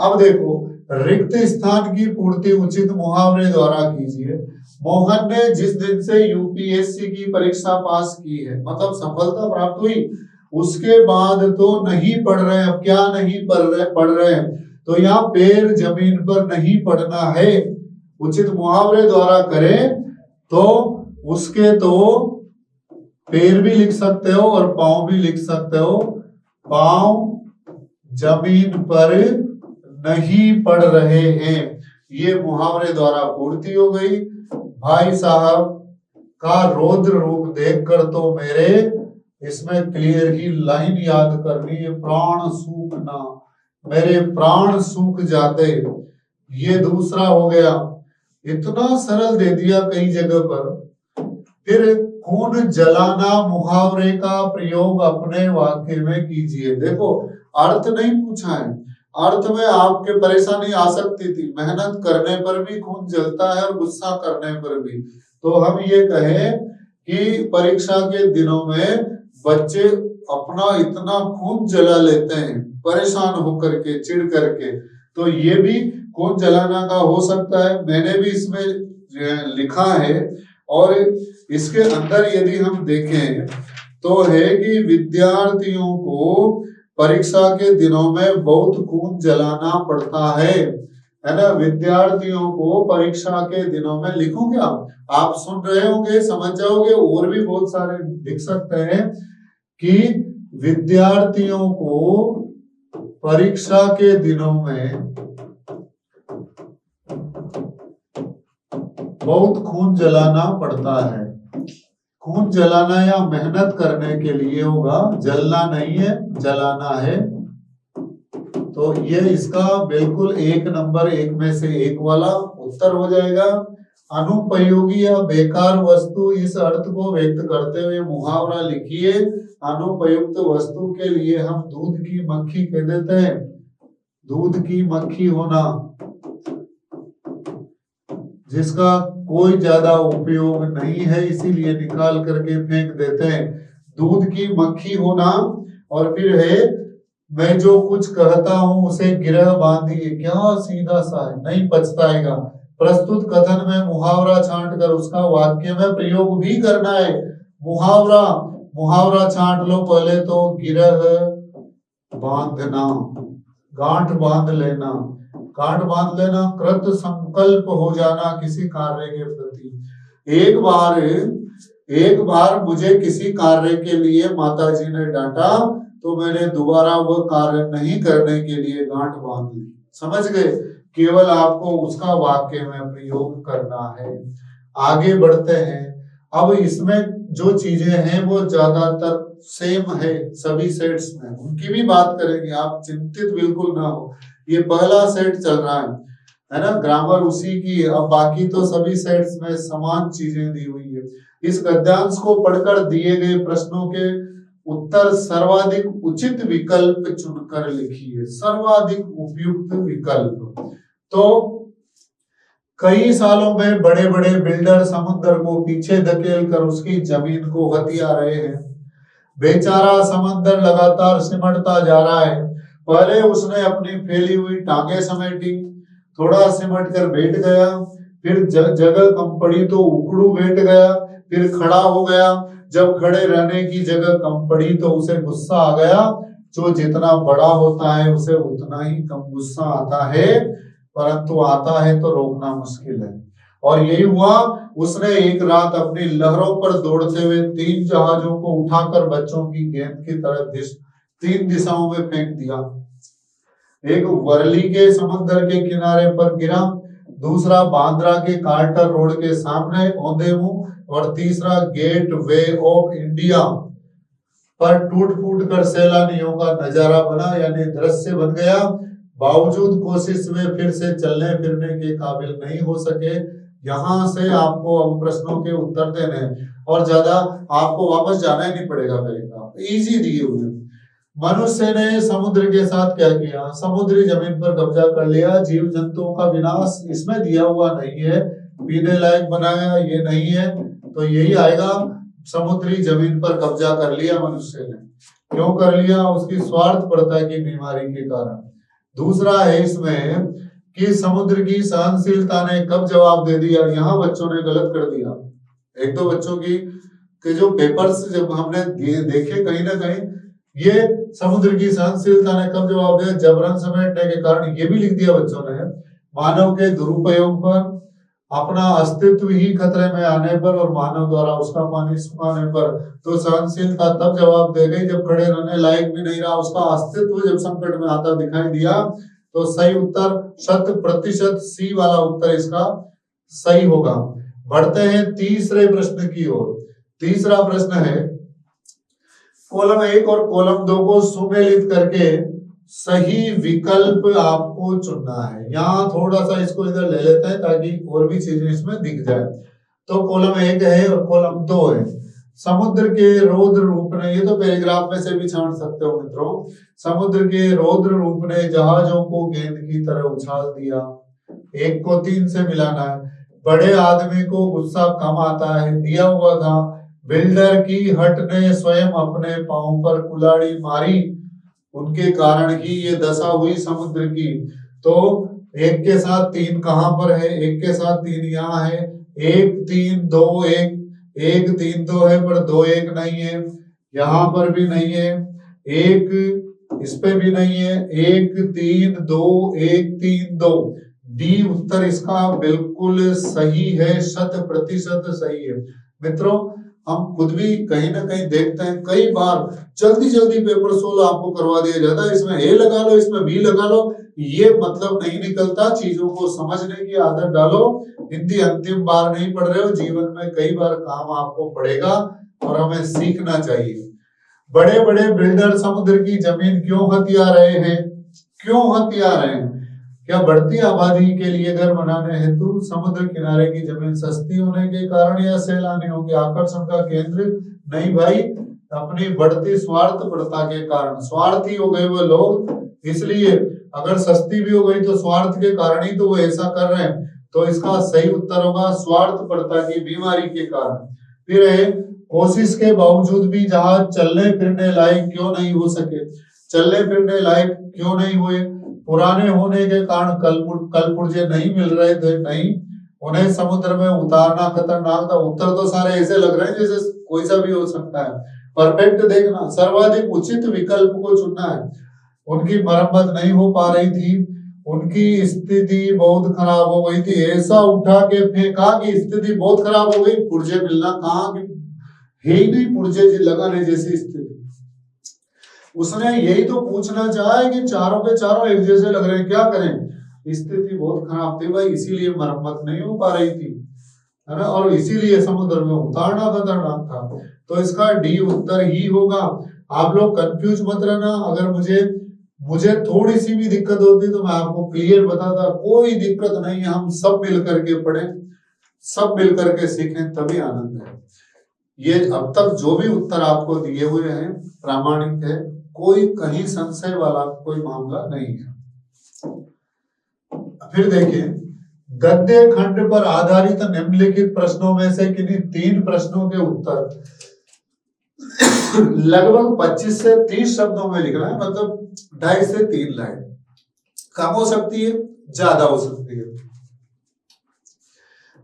अब देखो, रिक्त स्थान की पूर्ति उचित मुहावरे द्वारा कीजिए। मोहन ने जिस दिन से यूपीएससी की परीक्षा पास की है, मतलब सफलता प्राप्त हुई, उसके बाद तो नहीं पढ़ रहे। अब क्या नहीं पढ़ रहे हैं, तो यहाँ पैर जमीन पर नहीं पड़ना है। उचित मुहावरे द्वारा करें तो उसके तो पैर भी लिख सकते हो और पांव भी लिख सकते हो। पांव जमीन पर नहीं पड़ रहे हैं, ये मुहावरे द्वारा पूर्ति हो गई। भाई साहब का रौद्र रूप देखकर तो मेरे, इसमें क्लियर ही लाइन याद करनी है, प्राण सूखना, मेरे प्राण सूख जाते। ये दूसरा हो गया। इतना सरल दे दिया कई जगह पर। फिर खून जलाना मुहावरे का प्रयोग अपने वाक्य में कीजिए। देखो अर्थ नहीं पूछा है, अर्थ में आपके परेशानी आ सकती थी, मेहनत करने पर भी खून जलता है और गुस्सा करने पर भी। तो हम ये कहें कि परीक्षा के दिनों में बच्चे अपना इतना खून जला लेते हैं परेशान होकर के, चिढ़ करके, तो ये भी खून जलाना का हो सकता है। मैंने भी इसमें लिखा है। और इसके अंदर यदि हम देखें तो है कि विद्यार्थियों को परीक्षा के दिनों में बहुत खून जलाना पड़ता है ना। विद्यार्थियों को परीक्षा के दिनों में, लिखूं क्या, आप सुन रहे होंगे समझ जाओगे, और भी बहुत सारे लिख सकते हैं कि विद्यार्थियों को परीक्षा के दिनों में बहुत खून जलाना पड़ता है। खून जलाना या मेहनत करने के लिए होगा, जलना नहीं है, जलाना है। तो ये इसका बिल्कुल 1 नंबर 1 में से 1 वाला उत्तर हो जाएगा। अनुपयोगी या बेकार वस्तु, इस अर्थ को व्यक्त करते हुए मुहावरा लिखिए। अनुपयुक्त वस्तु के लिए हम दूध की मक्खी कह देते हैं। दूध की मक्खी होना, जिसका कोई ज्यादा उपयोग नहीं है, इसीलिए निकाल करके फेंक देते हैं। दूध की मक्खी होना। और फिर है, मैं जो कुछ कहता हूं उसे गिरह बांधिए। क्या सीधा सा है, नहीं पछताएगा। प्रस्तुत कथन में मुहावरा छांट कर उसका वाक्य में प्रयोग भी करना है। मुहावरा, मुहावरा छांट लो पहले तो। गिरह बांधना, गांठ बांध लेना। गांठ बांध लेना, कृत संकल्प हो जाना किसी कार्य के प्रति। एक बार मुझे किसी कार्य के लिए माताजी ने डांटा, तो मैंने दोबारा वह कार्य नहीं करने के लिए गांठ बांध ली। समझ गए? केवल आपको उसका वाक्य में प्रयोग करना है। आगे बढ़ते हैं। अब इसमें जो चीजें हैं वो ज्यादातर सेम है सभी सेट्स में, उनकी भी बात करेंगे, आप चिंतित बिल्कुल ना हो। ये पहला सेट चल रहा है ना, ग्रामर उसी की। अब बाकी तो सभी सेट्स में समान चीजें दी हुई है। इस गद्यांश को पढ़कर दिए गए प्रश्नों के उत्तर सर्वाधिक उचित विकल्प चुनकर लिखिए। सर्वाधिक उपयुक्त विकल्प। तो कई सालों में बड़े बड़े बिल्डर समुद्र को पीछे धकेल कर उसकी जमीन को हथिया रहे हैं। बेचारा समंदर लगातार सिमटता जा रहा है। पहले उसने अपनी फैली हुई टांगे समेटी, थोड़ा सिमट कर बैठ गया, फिर जगह कम पड़ी तो उकड़ू बैठ गया, फिर खड़ा हो गया। जब खड़े रहने की जगह कम पड़ी तो उसे गुस्सा आ गया। जो जितना बड़ा होता है उसे उतना ही कम गुस्सा आता है, परंतु आता है तो रोकना मुश्किल है। और यही हुआ, उसने एक रात अपनी लहरों पर दौड़ते हुए 3 जहाजों को उठाकर बच्चों की गेंद की तरह 3 दिशाओं में फेंक दिया। एक वर्ली के समंदर के किनारे पर गिरा, दूसरा बांद्रा के कार्टर रोड के सामने औंधे मुंह, और तीसरा गेट वे ऑफ इंडिया पर टूट फूट कर सैलानियों का नजारा बना, यानी दृश्य बन गया। बावजूद कोशिश में फिर से चलने फिरने के काबिल नहीं हो सके। यहां से आपको अब प्रश्नों के उत्तर देने हैं और ज्यादा आपको वापस जाना ही नहीं पड़ेगा मेरे का, इजी दिए हुए। मनुष्य ने समुद्र के साथ क्या किया? समुद्री जमीन पर कब्जा कर लिया। जीव जंतुओं का विनाश इसमें दिया हुआ नहीं है, पीने लायक बनाया ये नहीं है, तो यही आएगा। समुद्री जमीन पर कब्जा कर लिया मनुष्य ने। क्यों कर लिया? उसकी स्वार्थपरता की बीमारी के कारण। दूसरा है इसमें कि समुद्र की सहनशीलता ने कब जवाब दे दिया। यहाँ बच्चों ने गलत कर दिया। 1-2 बच्चों की के जो पेपर्स जब हमने देखे कहीं ना कहीं, ये समुद्र की सहनशीलता ने कब जवाब दिया, जबरन समेटने के कारण। ये भी लिख दिया बच्चों ने। मानव के दुरुपयोग पर, अपना अस्तित्व ही खतरे में आने पर, और मानव द्वारा उसका पानी सुखाने पर। तो सहनशीलता तब जवाब दे गई जब खड़े रहने लायक भी नहीं रहा, उसका अस्तित्व जब संकट में आता दिखाई दिया। तो सही उत्तर 100% सी वाला उत्तर इसका सही होगा। बढ़ते हैं तीसरे प्रश्न की ओर। तीसरा प्रश्न है, कॉलम 1 और कॉलम 2 को सुमेलित करके सही विकल्प आपको चुनना है। यहाँ थोड़ा सा इसको इधर ले लेते हैं ताकि और भी चीजें इसमें दिख जाए। तो कॉलम 1 है और कॉलम 2 है। समुद्र के रौद्र रूप ने, ये तो पैराग्राफ में से भी छांट सकते हो मित्रों। समुद्र के रौद्र रूप ने जहाजों को गेंद की तरह उछाल दिया। 1 को 3 से मिलाना है। बड़े आदमी को गुस्सा कम आता है, दिया हुआ था। बिल्डर की हट ने स्वयं अपने पांव पर कुल्हाड़ी मारी, उनके कारण ही ये दशा हुई समुद्र की। तो 1 के साथ 3 कहां पर है? 1 के साथ 3 यहाँ है। 1 3 2 1, 1 3 2 है पर 2 1 नहीं है, यहाँ पर भी नहीं है, 1 इस पे भी नहीं है। 1 3 2 1 3 2, डी उत्तर इसका बिल्कुल सही है, 100% सही है। मित्रों हम खुद भी कहीं ना कहीं देखते हैं, कई बार जल्दी जल्दी पेपर सोल्व आपको करवा दिया जाता है, इसमें ए लगा लो, इसमें बी लगा लो, ये मतलब नहीं निकलता। चीजों को समझने की आदत डालो। हिंदी अंतिम बार नहीं पढ़ रहे हो, जीवन में कई बार काम आपको पड़ेगा और हमें सीखना चाहिए। बड़े बड़े बिल्डर समुद्र की जमीन क्यों हथिया रहे हैं? क्यों हथिया रहे हैं? क्या बढ़ती आबादी के लिए घर बनाने हेतु, समुद्र किनारे की जमीन सस्ती होने के कारण, या सैलानियों के आकर्षण का केंद्र? नहीं भाई, अपनी बढ़ती स्वार्थपरता के कारण। स्वार्थी हो गए वो लोग, इसलिए अगर सस्ती भी हो गई तो स्वार्थ के कारण ही तो वो ऐसा कर रहे हैं। तो इसका सही उत्तर होगा स्वार्थपरता की बीमारी के कारण। फिर है, कोशिश के बावजूद भी जहाज चलने फिरने लायक क्यों नहीं हो सके? चलने फिरने लायक क्यों नहीं हुए? पुराने होने के कारण कल पुर्जे नहीं मिल रहे थे? नहीं, उन्हें समुद्र में उतारना खतरनाक था। उत्तर तो सारे ऐसे लग रहे हैं जैसे कोई सा भी हो सकता है। परफेक्ट देखना, सर्वाधिक उचित विकल्प को चुनना है। उनकी मरम्मत नहीं हो पा रही थी, उनकी स्थिति बहुत खराब हो गई थी, ऐसा उठा के फेंका कि स्थिति बहुत खराब हो गई। पुर्जे मिलना कहाँ की है ही नहीं, पुर्जे लगाने जैसी स्थिति। उसने यही तो पूछना चाहा है कि चारों के चारों एक जैसे लग रहे हैं, क्या करें? स्थिति बहुत खराब थी भाई, इसीलिए मरम्मत नहीं हो पा रही थी, है ना, और इसीलिए समुद्र में उतारना खतरनाक था। तो इसका डी उत्तर ही होगा। आप लोग कंफ्यूज मत रहना। अगर मुझे थोड़ी सी भी दिक्कत होती तो मैं आपको क्लियर बताता, कोई दिक्कत नहीं है, हम सब मिल करके पढ़ें, सब मिल करके सीखें, तभी आनंद है। ये अब तक जो भी उत्तर आपको दिए हुए हैं प्रामाणिक है, कोई कहीं संशय वाला कोई मामला नहीं है। फिर देखिए, गद्य खंड पर आधारित निम्नलिखित प्रश्नों में से किन्हीं 3 प्रश्नों के उत्तर लगभग 25 से 30 शब्दों में लिखना है, मतलब 2.5 से 3 लाइन। कम हो सकती है, ज्यादा हो सकती है।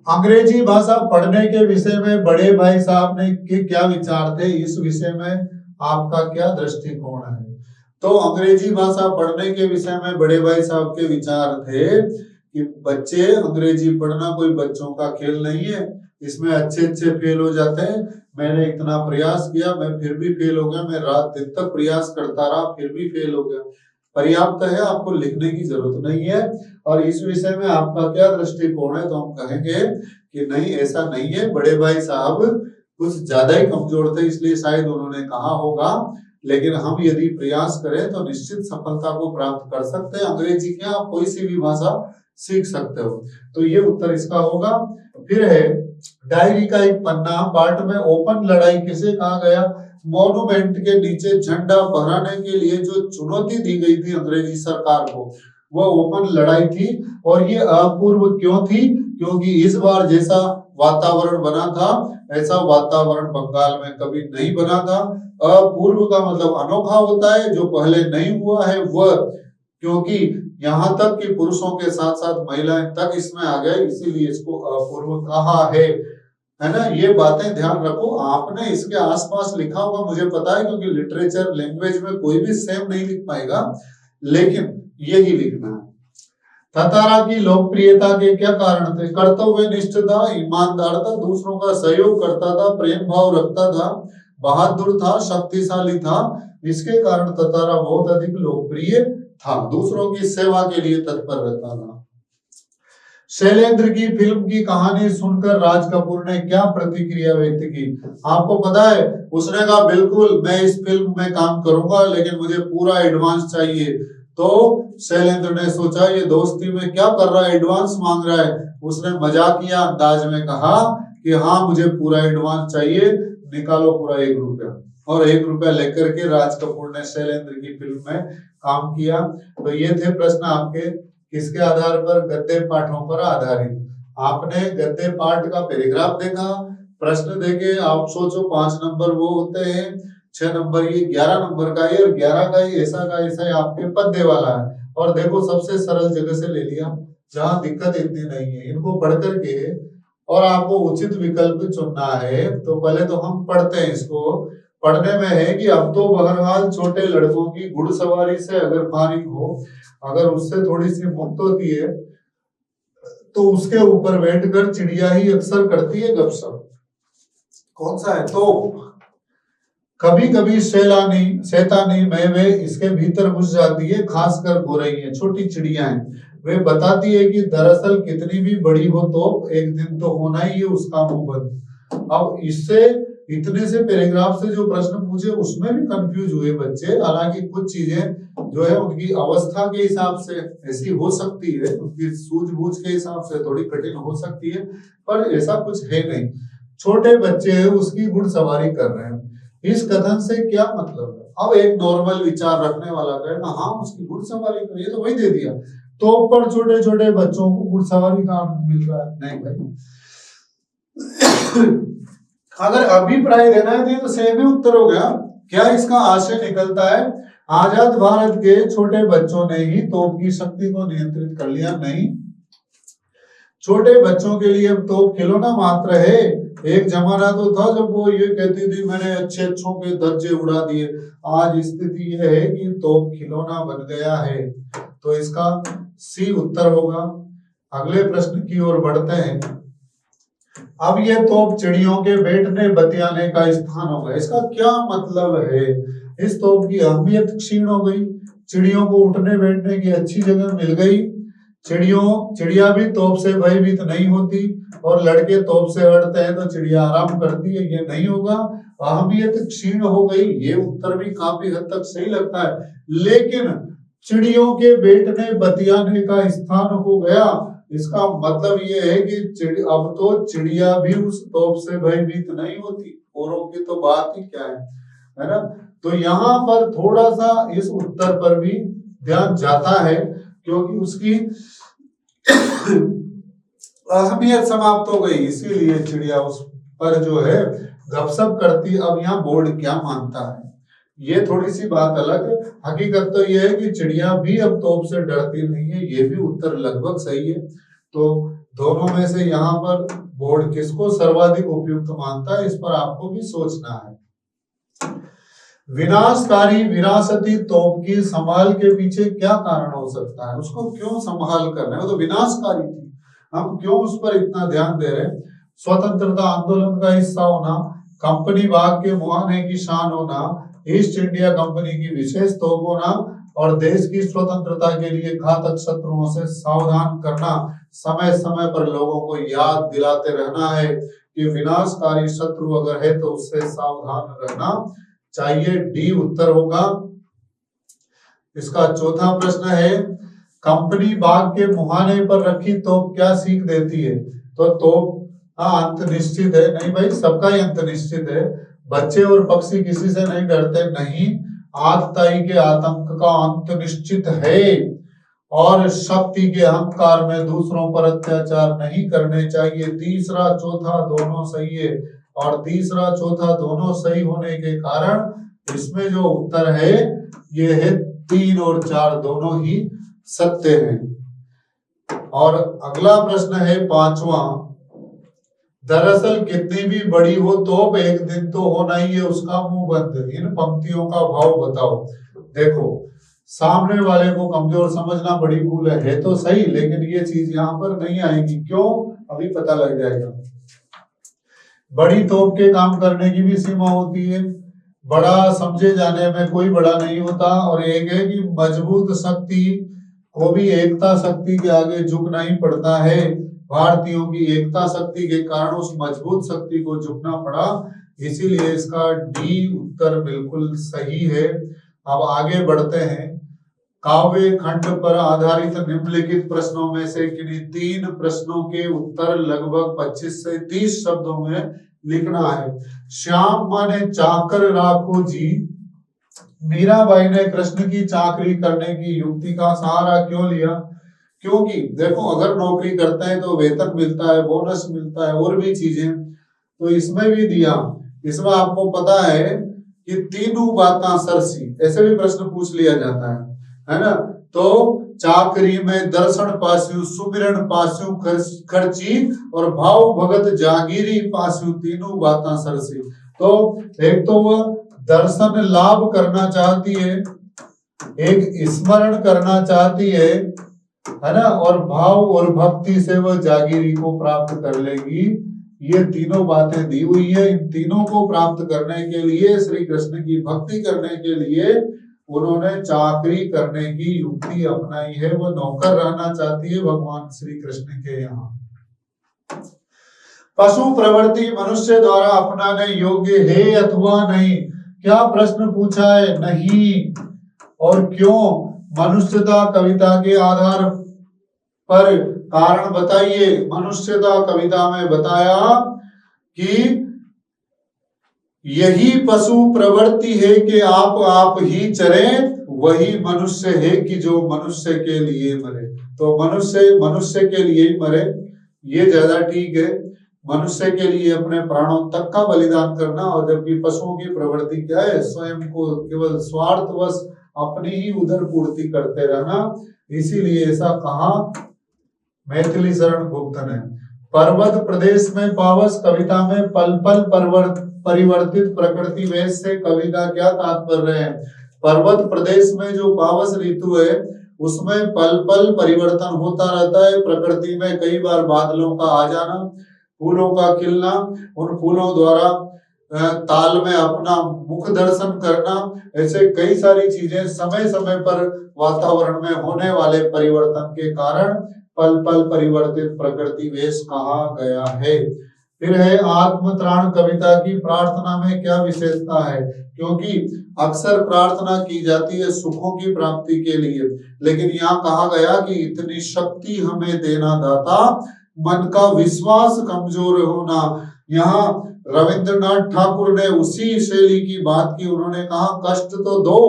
अंग्रेजी भाषा पढ़ने के विषय में बड़े भाई साहब ने के क्या विचार थे? इस विषय में आपका क्या दृष्टिकोण है? तो अंग्रेजी भाषा पढ़ने के विषय में बड़े भाई साहब के विचार थे कि बच्चे, अंग्रेजी पढ़ना कोई बच्चों का खेल नहीं है, इसमें अच्छे अच्छे फेल हो जाते हैं। मैंने इतना प्रयास किया, मैं फिर भी फेल हो गया, मैं रात दिन तक प्रयास करता रहा, फिर भी फेल हो गया। पर्याप्त है, आपको लिखने की जरूरत नहीं है। और इस विषय में आपका क्या दृष्टिकोण है? तो हम कहेंगे कि नहीं, ऐसा नहीं है, बड़े भाई साहब कुछ ज्यादा ही कमजोर थे, इसलिए शायद उन्होंने कहा होगा। लेकिन हम यदि प्रयास करें तो निश्चित सफलता को प्राप्त कर सकते हैं। अंग्रेजी क्या, आप कोई सी भी भाषा सीख सकते हो। तो ये उत्तर इसका होगा। फिर है, डायरी का एक पन्ना, पार्ट में ओपन लड़ाई किसे कहा गया? मॉन्यूमेंट के नीचे झंडा फहराने के लिए जो चुनौती दी गई थी अंग्रेजी सरकार को, वह ओपन लड़ाई थी। और ये अपूर्व क्यों थी? क्योंकि इस बार जैसा वातावरण बना था, ऐसा वातावरण बंगाल में कभी नहीं बना था। अपूर्व का मतलब अनोखा होता है, जो पहले नहीं हुआ है वह, क्योंकि यहाँ तक कि पुरुषों के साथ साथ महिलाएं तक इसमें आ गए, इसीलिए इसको अपूर्व कहा है ना। ये बातें ध्यान रखो। आपने इसके आसपास लिखा होगा, मुझे पता है, क्योंकि लिटरेचर लैंग्वेज में कोई भी सेम नहीं लिख पाएगा, लेकिन यही लिखना है। तातारा की लोकप्रियता के क्या कारण थे? कर्तव्यनिष्ठ था, ईमानदार था, दूसरों का सहयोग करता था, प्रेम भाव रखता था, बहादुर था, शक्तिशाली था। इसके कारण तातारा बहुत अधिक लोकप्रिय था, दूसरों की सेवा के लिए तत्पर रहता था। शैलेंद्र की फिल्म की कहानी सुनकर राज कपूर ने क्या प्रतिक्रिया व्यक्त की? आपको पता है, उसने कहा बिल्कुल मैं इस फिल्म में काम करूंगा, लेकिन मुझे पूरा एडवांस चाहिए। तो शैलेंद्र ने सोचा ये दोस्ती में क्या कर रहा है, एडवांस मांग रहा है। उसने मजाकिया अंदाज में कहा कि हाँ मुझे पूरा एडवांस चाहिए, निकालो पूरा 1 रुपया। और 1 रुपया लेकर के राज कपूर ने शैलेंद्र की फिल्म में काम किया। तो ये थे प्रश्न आपके, किसके आधार पर? गद्य पाठों पर आधारित। आपने गद्य पाठ का पैराग्राफ देखा, प्रश्न देखे, आप सोचो 5 नंबर वो होते हैं, 6 नंबर ये, 11 नंबर का ये, और 11 का ही ऐसा का ऐसा आपके पद्य वाला है। और देखो सबसे सरल जगह से ले लिया, जहां दिक्कत इतनी नहीं है। इनको पढ़ करके और आपको उचित विकल्प चुनना है। तो पहले तो हम पढ़ते हैं, इसको पढ़ने में है कि अब तो बहरहाल छोटे लड़कों की घुड़सवारी से अगर फारिग हो, अगर उससे थोड़ी सी मुक्त होती है, तो उसके ऊपर बैठकर चिड़िया ही अक्सर करती है गपशप। कौन सा है? तोप। कभी कभी शैतानी में वे इसके भीतर घुस जाती है, खासकर गोरैया, छोटी चिड़िया है। वे बताती है कि दरअसल कितनी भी बड़ी हो तोप, एक दिन तो होना ही है उसका मुंह बंद। अब इससे इतने से पैराग्राफ से जो प्रश्न पूछे उसमें भी कंफ्यूज हुए बच्चे। हालांकि कुछ चीजें जो है उनकी अवस्था के हिसाब से ऐसी हो सकती है, उनकी सूझबूझ के हिसाब से थोड़ी कठिन हो सकती है, पर ऐसा कुछ है नहीं। छोटे बच्चे उसकी घुड़सवारी कर रहे हैं, इस कथन से क्या मतलब है? अब एक नॉर्मल विचार रखने वाला कहेगा हाँ उसकी घुड़सवारी कर, ये तो वही दे दिया। तो पर छोटे छोटे बच्चों को घुड़सवारी का आनंद मिल रहा है, नहीं भाई। अगर अभिप्राय देना है तो सेम ही उत्तर हो गया। क्या इसका आशय निकलता है आजाद भारत के छोटे बच्चों ने ही तोप की शक्ति को नियंत्रित कर लिया? नहीं, छोटे बच्चों के लिए अब तोप खिलौना मात्र है। एक जमाना तो था जब वो ये कहती थी मैंने अच्छे अच्छों के दर्जे उड़ा दिए। आज स्थिति यह है कि तोप खिलौना बन गया है। तो इसका सी उत्तर होगा। अगले प्रश्न की ओर बढ़ते हैं। अब ये तोप चिड़ियों के बैठने बतियाने का स्थान होगा। इसका क्या मतलब है? इस तोप की अहमियत क्षीण हो गई, चिड़ियों को उठने बैठने की अच्छी जगह मिल गई। चिड़िया भी तोप से भयभीत नहीं होती, और लड़के तोप से हटते हैं तो चिड़िया आराम करती है, ये नहीं होगा। अहमियत क्षीण हो गई, ये उत्तर भी काफी हद तक सही लगता है। लेकिन चिड़ियों के बैठने बतियाने का स्थान हो गया, इसका मतलब ये है कि अब तो चिड़िया भी उस तोप से भयभीत नहीं होती, औरों की तो बात ही क्या है ना। तो यहाँ पर थोड़ा सा इस उत्तर पर भी ध्यान जाता है, क्योंकि उसकी अहमियत समाप्त हो गई, इसीलिए चिड़िया उस पर जो है गपशप करती। अब यहाँ बोर्ड क्या मानता है, ये थोड़ी सी बात अलग है। हकीकत तो ये है कि चिड़िया भी अब तोप से डरती नहीं है, ये भी उत्तर लगभग सही है। तो दोनों में से यहाँ पर बोर्ड किसको सर्वाधिक उपयुक्त मानता है, इस पर आपको भी सोचना है। विनाशकारी विरासती तोप की संभाल के पीछे क्या कारण हो सकता है? उसको क्यों संभाल कर रहे हैं? वो तो विनाशकारी थी, हम क्यों उस पर इतना ध्यान दे रहे हैं? स्वतंत्रता आंदोलन का हिस्सा होना, कंपनी बाग के मुआने की शान होना, ईस्ट इंडिया कंपनी की विशेष तोप होना, और देश की स्वतंत्रता के लिए घातक शत्रुओं से सावधान करना। समय समय पर लोगों को याद दिलाते रहना है कि विनाशकारी शत्रु अगर है तो उससे सावधान रहना चाहिए। डी उत्तर होगा। इसका चौथा प्रश्न है, कंपनी बाग के मुहाने पर रखी तोप क्या सीख देती है? तो तोप अंत निश्चित है। नहीं भाई, सबका ही अंत निश्चित है। बच्चे और पक्षी किसी से नहीं डरते, नहीं। आतताई के आतंक का अंत निश्चित है, और शक्ति के अहंकार में दूसरों पर अत्याचार नहीं करने चाहिए। तीसरा चौथा दोनों सही है, और तीसरा चौथा दोनों सही होने के कारण इसमें जो उत्तर है ये है 3 और 4 दोनों ही सत्य हैं। और अगला प्रश्न है 5वां। दरअसल कितनी भी बड़ी हो तोप, एक दिन तो होना ही है उसका मुंह बंद। इन पंक्तियों का भाव बताओ। देखो, सामने वाले को कमजोर समझना बड़ी भूल है तो सही, लेकिन ये चीज यहाँ पर नहीं आएगी। क्यों? अभी पता लग जाएगा। बड़ी तोप के काम करने की भी सीमा होती है। बड़ा समझे जाने में कोई बड़ा नहीं होता। और एक है कि मजबूत शक्ति को भी एकता शक्ति के आगे झुकना ही पड़ता है। भारतीयों की एकता शक्ति के कारण उस मजबूत शक्ति को झुकना पड़ा, इसीलिए इसका डी उत्तर बिल्कुल सही है। अब आगे बढ़ते हैं। काव्य खंड पर आधारित निम्नलिखित प्रश्नों में से किन्हीं 3 प्रश्नों के उत्तर लगभग 25 से 30 शब्दों में लिखना है। श्याम माने चाकर राखो जी, मीराबाई ने कृष्ण की चाकरी करने की युक्ति का सहारा क्यों लिया? क्योंकि देखो, अगर नौकरी करते हैं तो वेतन मिलता है, बोनस मिलता है, और भी चीजें, तो इसमें भी दिया। इसमें आपको पता है कि तीनों बातें सरसी, ऐसे भी प्रश्न पूछ लिया जाता है ना। तो चाकरी में दर्शन पास्यु, सुमिरन पास्यु खर्ची, और भाव भगत जागीरी पास्यु, तीनों बातें सरसी। तो एक तो वह दर्शन लाभ करना चाहती है, एक स्मरण करना चाहती है ना, और भाव और भक्ति से वह जागीरी को प्राप्त कर लेगी। ये तीनों बातें दी हुई है। इन तीनों को प्राप्त करने के लिए, श्री कृष्ण की भक्ति करने के लिए उन्होंने चाकरी करने की युक्ति अपनाई है। वो नौकर रहना चाहती है भगवान श्री कृष्ण के यहाँ। पशु प्रवृत्ति मनुष्य द्वारा अपनाने योग्य है अथवा नहीं? क्या प्रश्न पूछा है? नहीं। और क्यों? मनुष्यता कविता के आधार पर कारण बताइए। मनुष्यता कविता में बताया कि यही पशु प्रवृत्ति है कि आप ही चरें, वही मनुष्य है कि जो मनुष्य के लिए मरे। तो मनुष्य के लिए ही मरे, ये ज्यादा ठीक है। मनुष्य के लिए अपने प्राणों तक का बलिदान करना, और जबकि पशुओं की प्रवृत्ति क्या है? स्वयं को केवल स्वार्थवश अपनी ही उदर पूर्ति करते रहना। इसीलिए ऐसा कहा मैथिली शरण गुप्त ने। पर्वत प्रदेश में पावस कविता में पल पल परिवर्तित प्रकृति वेश से कवि का क्या तात्पर्य है? पर्वत प्रदेश में जो पावस ऋतु है उसमें पल पल परिवर्तन होता रहता है। प्रकृति में कई बार बादलों का आ जाना, फूलों का खिलना, उन फूलों द्वारा ताल में अपना मुख दर्शन करना, ऐसे कई सारी चीजें समय समय पर वातावरण में होने वाले परिवर्तन के कारण पल पल परिवर्तित प्रकृति वेश कहा गया है। फिर है आत्मत्राण कविता की प्रार्थना में क्या विशेषता है? क्योंकि अक्सर प्रार्थना की जाती है सुखों की प्राप्ति के लिए, लेकिन यहाँ कहा गया कि इतनी शक्ति हमें देना दाता, मन का विश्वास कमजोर होना। यहाँ रविंद्रनाथ ठाकुर ने उसी शैली की बात की। उन्होंने कहा कष्ट तो दो,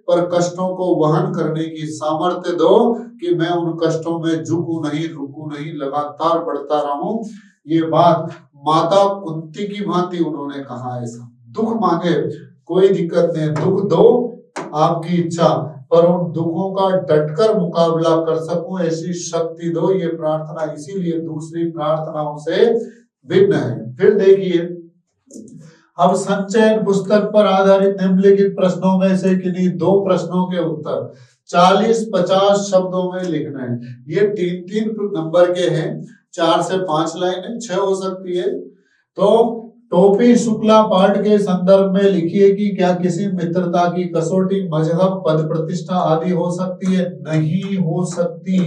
पर कष्टों को वहन करने की सामर्थ्य दो कि मैं उन कष्टों में झुकूं नहीं, रुकूं नहीं, लगातार बढ़ता रहूं। ये बात माता कुंती की भांति उन्होंने कहा। ऐसा दुख मांगे कोई दिक्कत नहीं, दुख दो आपकी इच्छा, पर उन दुखों का डटकर मुकाबला कर सकूं ऐसी शक्ति दो। ये प्रार्थना इसीलिए दूसरी प्रार्थनाओं से भिन्न है। फिर देखिए, अब संचयन पुस्तक पर आधारित निम्नलिखित प्रश्नों में से किन्हीं दो प्रश्नों के उत्तर 40-50 शब्दों में लिखना है। ये 3-3 नंबर के हैं, 4 से 5 लाइनें, 6 हो सकती है। तो टोपी शुक्ला पाठ के संदर्भ में लिखिए कि क्या किसी मित्रता की कसौटी मजहब, पद प्रतिष्ठा आदि हो सकती है? नहीं हो सकती,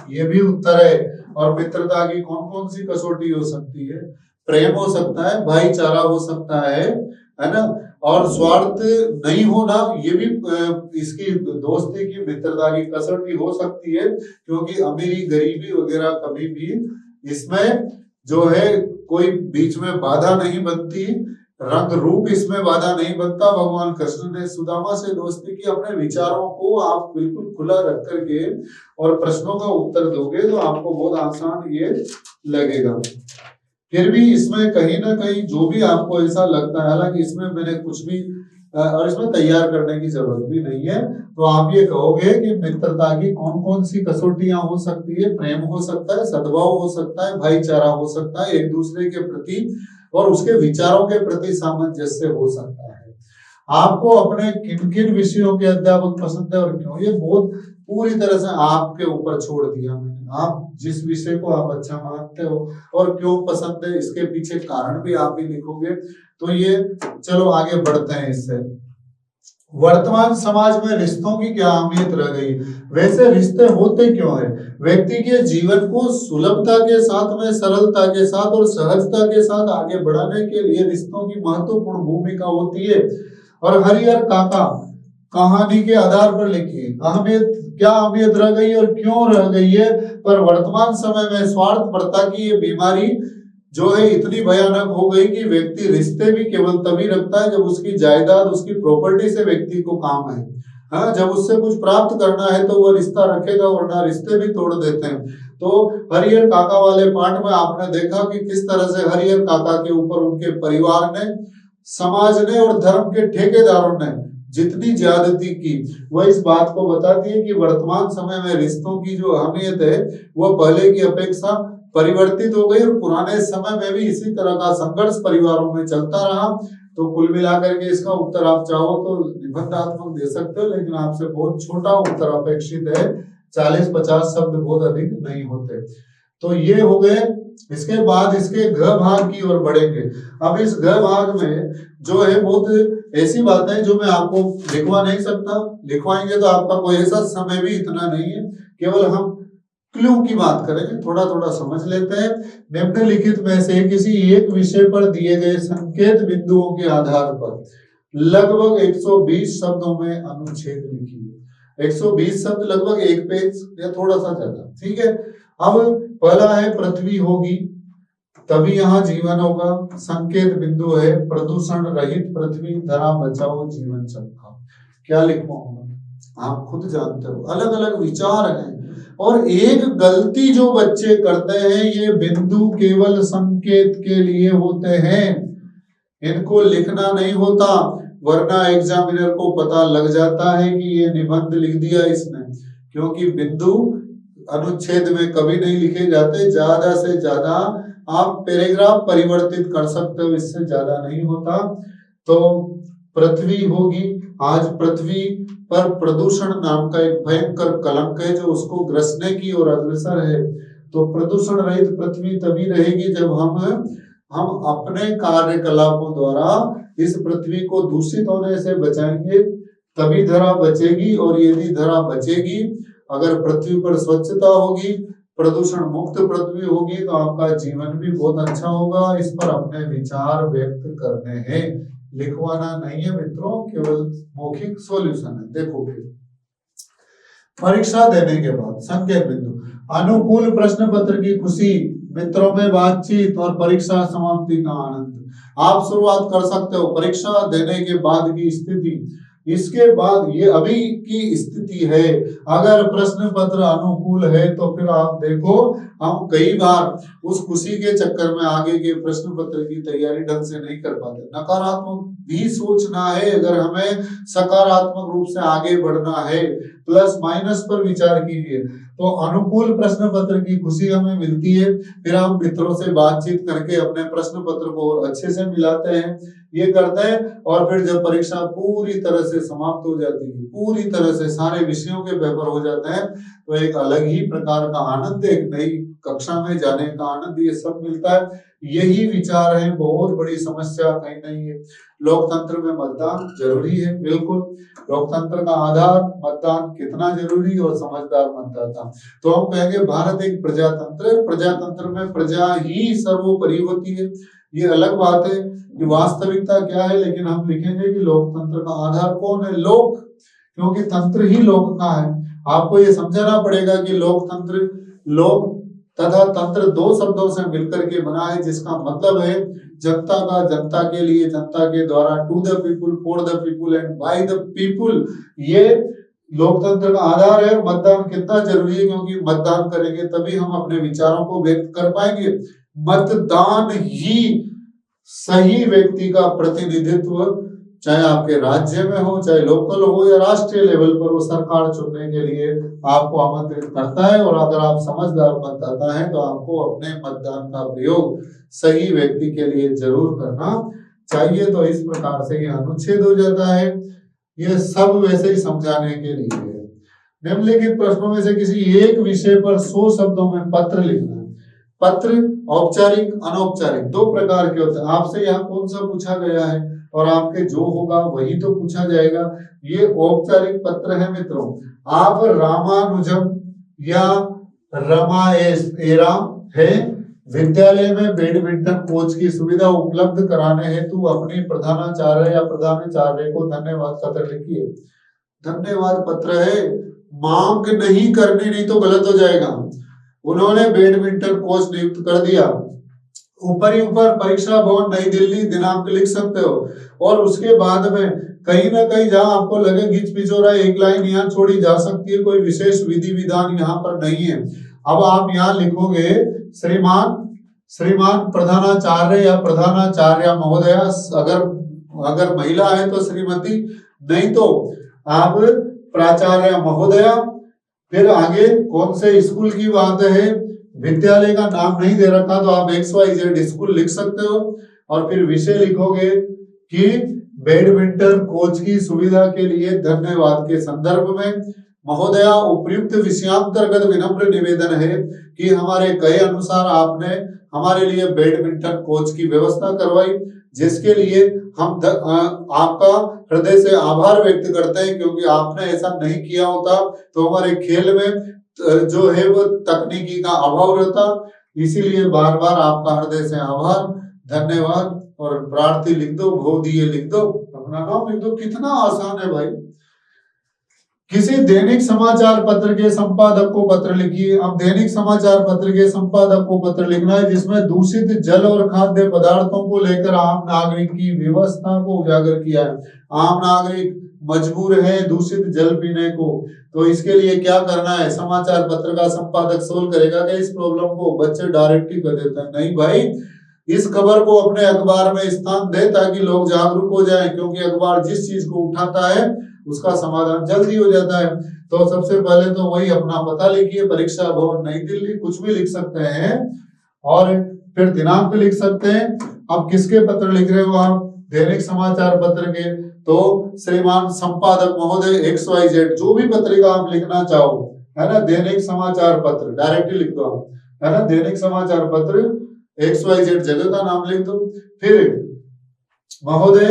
ये भी उत्तर है। और मित्रता की कौन कौन सी कसौटी हो सकती है? प्रेम हो सकता है, भाईचारा हो सकता है ना, और स्वार्थ नहीं होना, ये भी इसकी दोस्ती की मित्रता की कसौटी हो सकती है। क्योंकि अमीरी गरीबी वगैरह कभी भी इसमें जो है कोई बीच में बाधा नहीं बनती, रंग रूप इसमें बाधा नहीं बनता। भगवान कृष्ण ने सुदामा से दोस्ती की। अपने विचारों को आप बिल्कुल खुला रख करके और प्रश्नों का उत्तर दोगे तो आपको बहुत आसान ये लगेगा। फिर भी इसमें कहीं ना कहीं जो भी आपको ऐसा लगता है, हालांकि इसमें मैंने कुछ भी और इसमें तैयार करने की जरूरत भी नहीं है, तो आप ये कहोगे कि मित्रता की कौन कौन सी कसौटियां हो सकती है? प्रेम हो सकता है, सद्भाव हो सकता है, भाईचारा हो सकता है, एक दूसरे के प्रति और उसके विचारों के प्रति सामंजस्य हो सकता है। आपको अपने किन किन विषयों के अध्यापक पसंद है और क्यों, ये बहुत पूरी तरह से आपके ऊपर छोड़ दिया मैंने। आप जिस विषय को आप अच्छा मानते हो और क्यों पसंद है, इसके पीछे कारण भी आप ही लिखोगे। तो ये चलो आगे बढ़ते हैं इससे। वर्तमान समाज में रिश्तों की क्या अहमियत रह गई? वैसे रिश्ते होते क्यों है? व्यक्ति के जीवन को सुलभता के साथ में, सरलता के साथ और सहजता के साथ आगे बढ़ाने के लिए रिश्तों की महत्वपूर्ण भूमिका होती है। और हरिहर काका कहानी के आधार पर लिखी अहमियत, क्या अहमियत रह गई और क्यों रह गई है? पर वर्तमान समय में स्वार्थपरता की ये बीमारी जो है इतनी भयानक हो गई कि व्यक्ति रिश्ते भी केवल तभी रखता है जब उसकी जायदाद, उसकी प्रॉपर्टी से व्यक्ति को काम है। हाँ, जब उससे कुछ प्राप्त करना है तो वो रिश्ता रखेगा, वरना रिश्ते भी तोड़ देते हैं। तो हरिहर काका वाले पाठ में आपने देखा कि किस तरह से हरिहर काका के ऊपर उनके परिवार ने, समाज ने और धर्म के ठेकेदारों ने जितनी ज्यादती की, वह इस बात को बताती है कि वर्तमान समय में रिश्तों की जो अहमियत है वह पहले की अपेक्षा परिवर्तित हो गई। और पुराने समय में भी इसी तरह का संघर्ष परिवारों में चलता रहा। तो कुल मिलाकर के इसका उत्तर आप चाहो तो निबंधात्मक दे सकते हो, लेकिन आपसे बहुत छोटा उत्तर अपेक्षित है। 40-50 शब्द बहुत अधिक नहीं होते। तो ये हो गए इसके बाद इसके घ भाग की ओर बढ़ेंगे। अब इस घ भाग में जो है बहुत ऐसी बातें हैं जो मैं आपको लिखवा नहीं सकता, लिखवाएंगे तो आपका कोई ऐसा समय भी इतना नहीं है, केवल हम क्लू की बात करेंगे, थोड़ा थोड़ा समझ लेते हैं। निम्नलिखित में से किसी एक विषय पर दिए गए संकेत बिंदुओं के आधार पर लगभग 120 शब्दों में अनुच्छेद लिखिए। 120 शब्द लगभग एक पेज या थोड़ा सा ज्यादा, ठीक है। अब पहला है पृथ्वी होगी तभी यहाँ जीवन होगा। संकेत बिंदु है प्रदूषण रहित पृथ्वी, धरा बचाओ जीवन सबका। क्या लिखवाऊंगा आप खुद जानते हो, अलग अलग विचार हैं। और एक गलती जो बच्चे करते हैं, ये बिंदु केवल संकेत के लिए होते हैं, इनको लिखना नहीं होता, वरना एग्जामिनर को पता लग जाता है कि ये निबंध लिख दिया इसने, क्योंकि बिंदु अनुच्छेद में कभी नहीं लिखे जाते। ज्यादा से ज्यादा आप पैराग्राफ परिवर्तित कर सकते हो, इससे ज्यादा नहीं होता। तो पृथ्वी होगी, आज पृथ्वी पर प्रदूषण नाम का एक भयंकर कलंक है जो उसको ग्रसने की ओर अग्रसर है। तो प्रदूषण रहित पृथ्वी तभी रहेगी जब हम अपने कार्यकलापों द्वारा इस पृथ्वी को दूषित होने से बचाएंगे, तभी धरा बचेगी। और यदि धरा बचेगी, अगर पृथ्वी पर स्वच्छता होगी, प्रदूषण मुक्त पृथ्वी होगी, तो आपका जीवन भी बहुत अच्छा होगा। इस पर अपने विचार व्यक्त करने हैं, लिखवाना नहीं है मित्रों, केवल मौखिक सॉल्यूशन है। देखो फिर परीक्षा देने के बाद संकेत बिंदु, अनुकूल प्रश्न पत्र की खुशी, मित्रों में बातचीत और परीक्षा समाप्ति का आनंद। आप शुरुआत कर सकते हो परीक्षा देने के बाद की स्थिति। इसके बाद ये अभी की स्थिति है, अगर प्रश्न पत्र अनुकूल है तो फिर आप देखो, हम कई बार उस खुशी के चक्कर में आगे के प्रश्न पत्र की तैयारी ढंग से नहीं कर पाते। नकारात्मक भी सोचना है, अगर हमें सकारात्मक रूप से आगे बढ़ना है, प्लस माइनस पर विचार कीजिए। तो अनुकूल प्रश्न पत्र की खुशी हमें मिलती है, फिर हम मित्रों से बातचीत करके अपने प्रश्न पत्र को और अच्छे से मिलाते हैं, ये करते हैं। और फिर जब परीक्षा पूरी तरह से समाप्त हो जाती है, पूरी तरह से सारे विषयों के पेपर हो जाते हैं, तो एक अलग ही प्रकार का आनंद, एक नई कक्षा में जाने का आनंद, ये सब मिलता है। यही विचार है, बहुत बड़ी समस्या कहीं नहीं है। लोकतंत्र में मतदान जरूरी है, बिल्कुल। लोकतंत्र का आधार मतदान कितना जरूरी और समझदार मतदाता। तो हम कहेंगे भारत एक प्रजातंत्र है, प्रजातंत्र में प्रजा ही सर्वोपरि होती है। ये अलग बात है कि वास्तविकता क्या है, लेकिन हम लिखेंगे कि लोकतंत्र का आधार कौन है? लोक, क्योंकि तंत्र ही लोक का है। आपको ये समझना पड़ेगा कि लोकतंत्र, लोक तथा तंत्र दो शब्दों से मिलकर के बना है, जिसका मतलब है जनता का, जनता के लिए, जनता के द्वारा, to the people, for the people and by the people. ये लोकतंत्र का आधार है। मतदान कितना जरूरी है, क्योंकि मतदान करेंगे तभी हम अपने विचारों को व्यक्त कर पाएंगे। मतदान ही सही व्यक्ति का प्रतिनिधित्व, चाहे आपके राज्य में हो, चाहे लोकल हो या राष्ट्रीय लेवल पर, वो सरकार चुनने के लिए आपको आमंत्रित करता है। और अगर आप समझदार मतदाता हैं तो आपको अपने मतदान का प्रयोग सही व्यक्ति के लिए जरूर करना चाहिए। तो इस प्रकार से ये अनुच्छेद हो जाता है। ये सब वैसे ही समझाने के लिए है। निम्नलिखित प्रश्नों में से किसी एक विषय पर 100 शब्दों में पत्र लिखना है। पत्र औपचारिक, अनौपचारिक, दो प्रकार के होते हैं। आपसे यहाँ कौन सा पूछा गया है और आपके जो होगा वही तो पूछा जाएगा। ये औपचारिक पत्र है मित्रों। आप रामानुजम या रमाएरा है विद्यालय में बैडमिंटन कोच की सुविधा उपलब्ध कराने हेतु अपनी प्रधानाचार्य या प्रधानाचार्य को धन्यवाद पत्र लिखिए। धन्यवाद पत्र है, मांग नहीं करनी, नहीं तो गलत हो जाएगा। उन्होंने बैडमिंटन कोच नियुक्त कर दिया, ऊपर ही ऊपर परीक्षा भवन नई दिल्ली दिनांक लिख सकते हो। और उसके बाद में कहीं ना कहीं जहां आपको लगे घिच पिचोरा एक लाइन यहाँ छोड़ी जा सकती है, कोई विशेष विधि विधान यहाँ पर नहीं है। अब आप यहाँ लिखोगे श्रीमान प्रधानाचार्य या प्रधानाचार्य महोदया, अगर महिला है तो श्रीमती, नहीं तो आप प्राचार्य महोदया। फिर आगे कौन से स्कूल की बात है, विद्यालय का नाम नहीं दे रखा तो आप XYZ स्कूल लिख सकते हो। और फिर विषय लिखोगे कि बैडमिंटन कोच की सुविधा के लिए धन्यवाद के संदर्भ में महोदया, उपयुक्त विषयांतर्गत विनम्र निवेदन है कि हमारे कहे अनुसार आपने हमारे लिए बैडमिंटन कोच की व्यवस्था करवाई, जिसके लिए हम आपका हृदय से आभार व्यक्त करते हैं, क्योंकि आपने ऐसा नहीं किया होता तो हमारे खेल में जो है वो तकनीकी का अभाव रहता। इसीलिए बार बार आपका हृदय से आभार, धन्यवाद। और प्रार्थी लिख दो, भो दिए लिख दो, अपना नाम लिख दो। कितना आसान है भाई। किसी दैनिक समाचार पत्र के संपादक को पत्र लिखिए। अब दैनिक समाचार पत्र के संपादक को पत्र लिखना है जिसमें दूषित जल और खाद्य पदार्थों को लेकर आम नागरिक की व्यवस्था को उजागर किया है। आम नागरिक मजबूर है दूषित जल पीने को, तो इसके लिए क्या करना है? समाचार पत्र का संपादक सोल्व करेगा कि इस प्रॉब्लम को? बच्चे डायरेक्ट ही कर देते हैं, नहीं भाई, इस खबर को अपने अखबार में स्थान दे ताकि लोग जागरूक हो जाएं, क्योंकि अखबार जिस चीज को उठाता है उसका समाधान जल्दी हो जाता है। तो सबसे पहले तो वही अपना पता लिखिए, परीक्षा भवन नई दिल्ली, कुछ भी लिख सकते हैं, और फिर दिनांक भी लिख सकते हैं। अब किसके पत्र लिख रहे हो आप? दैनिक समाचार पत्र के। तो श्रीमान संपादक महोदय XYZ, जो भी पत्रिका आप लिखना चाहो, है ना, दैनिक समाचार पत्र डायरेक्टली लिख दो आप, है ना, दैनिक समाचार पत्र XYZ, जगह का नाम लिख दो। फिर महोदय,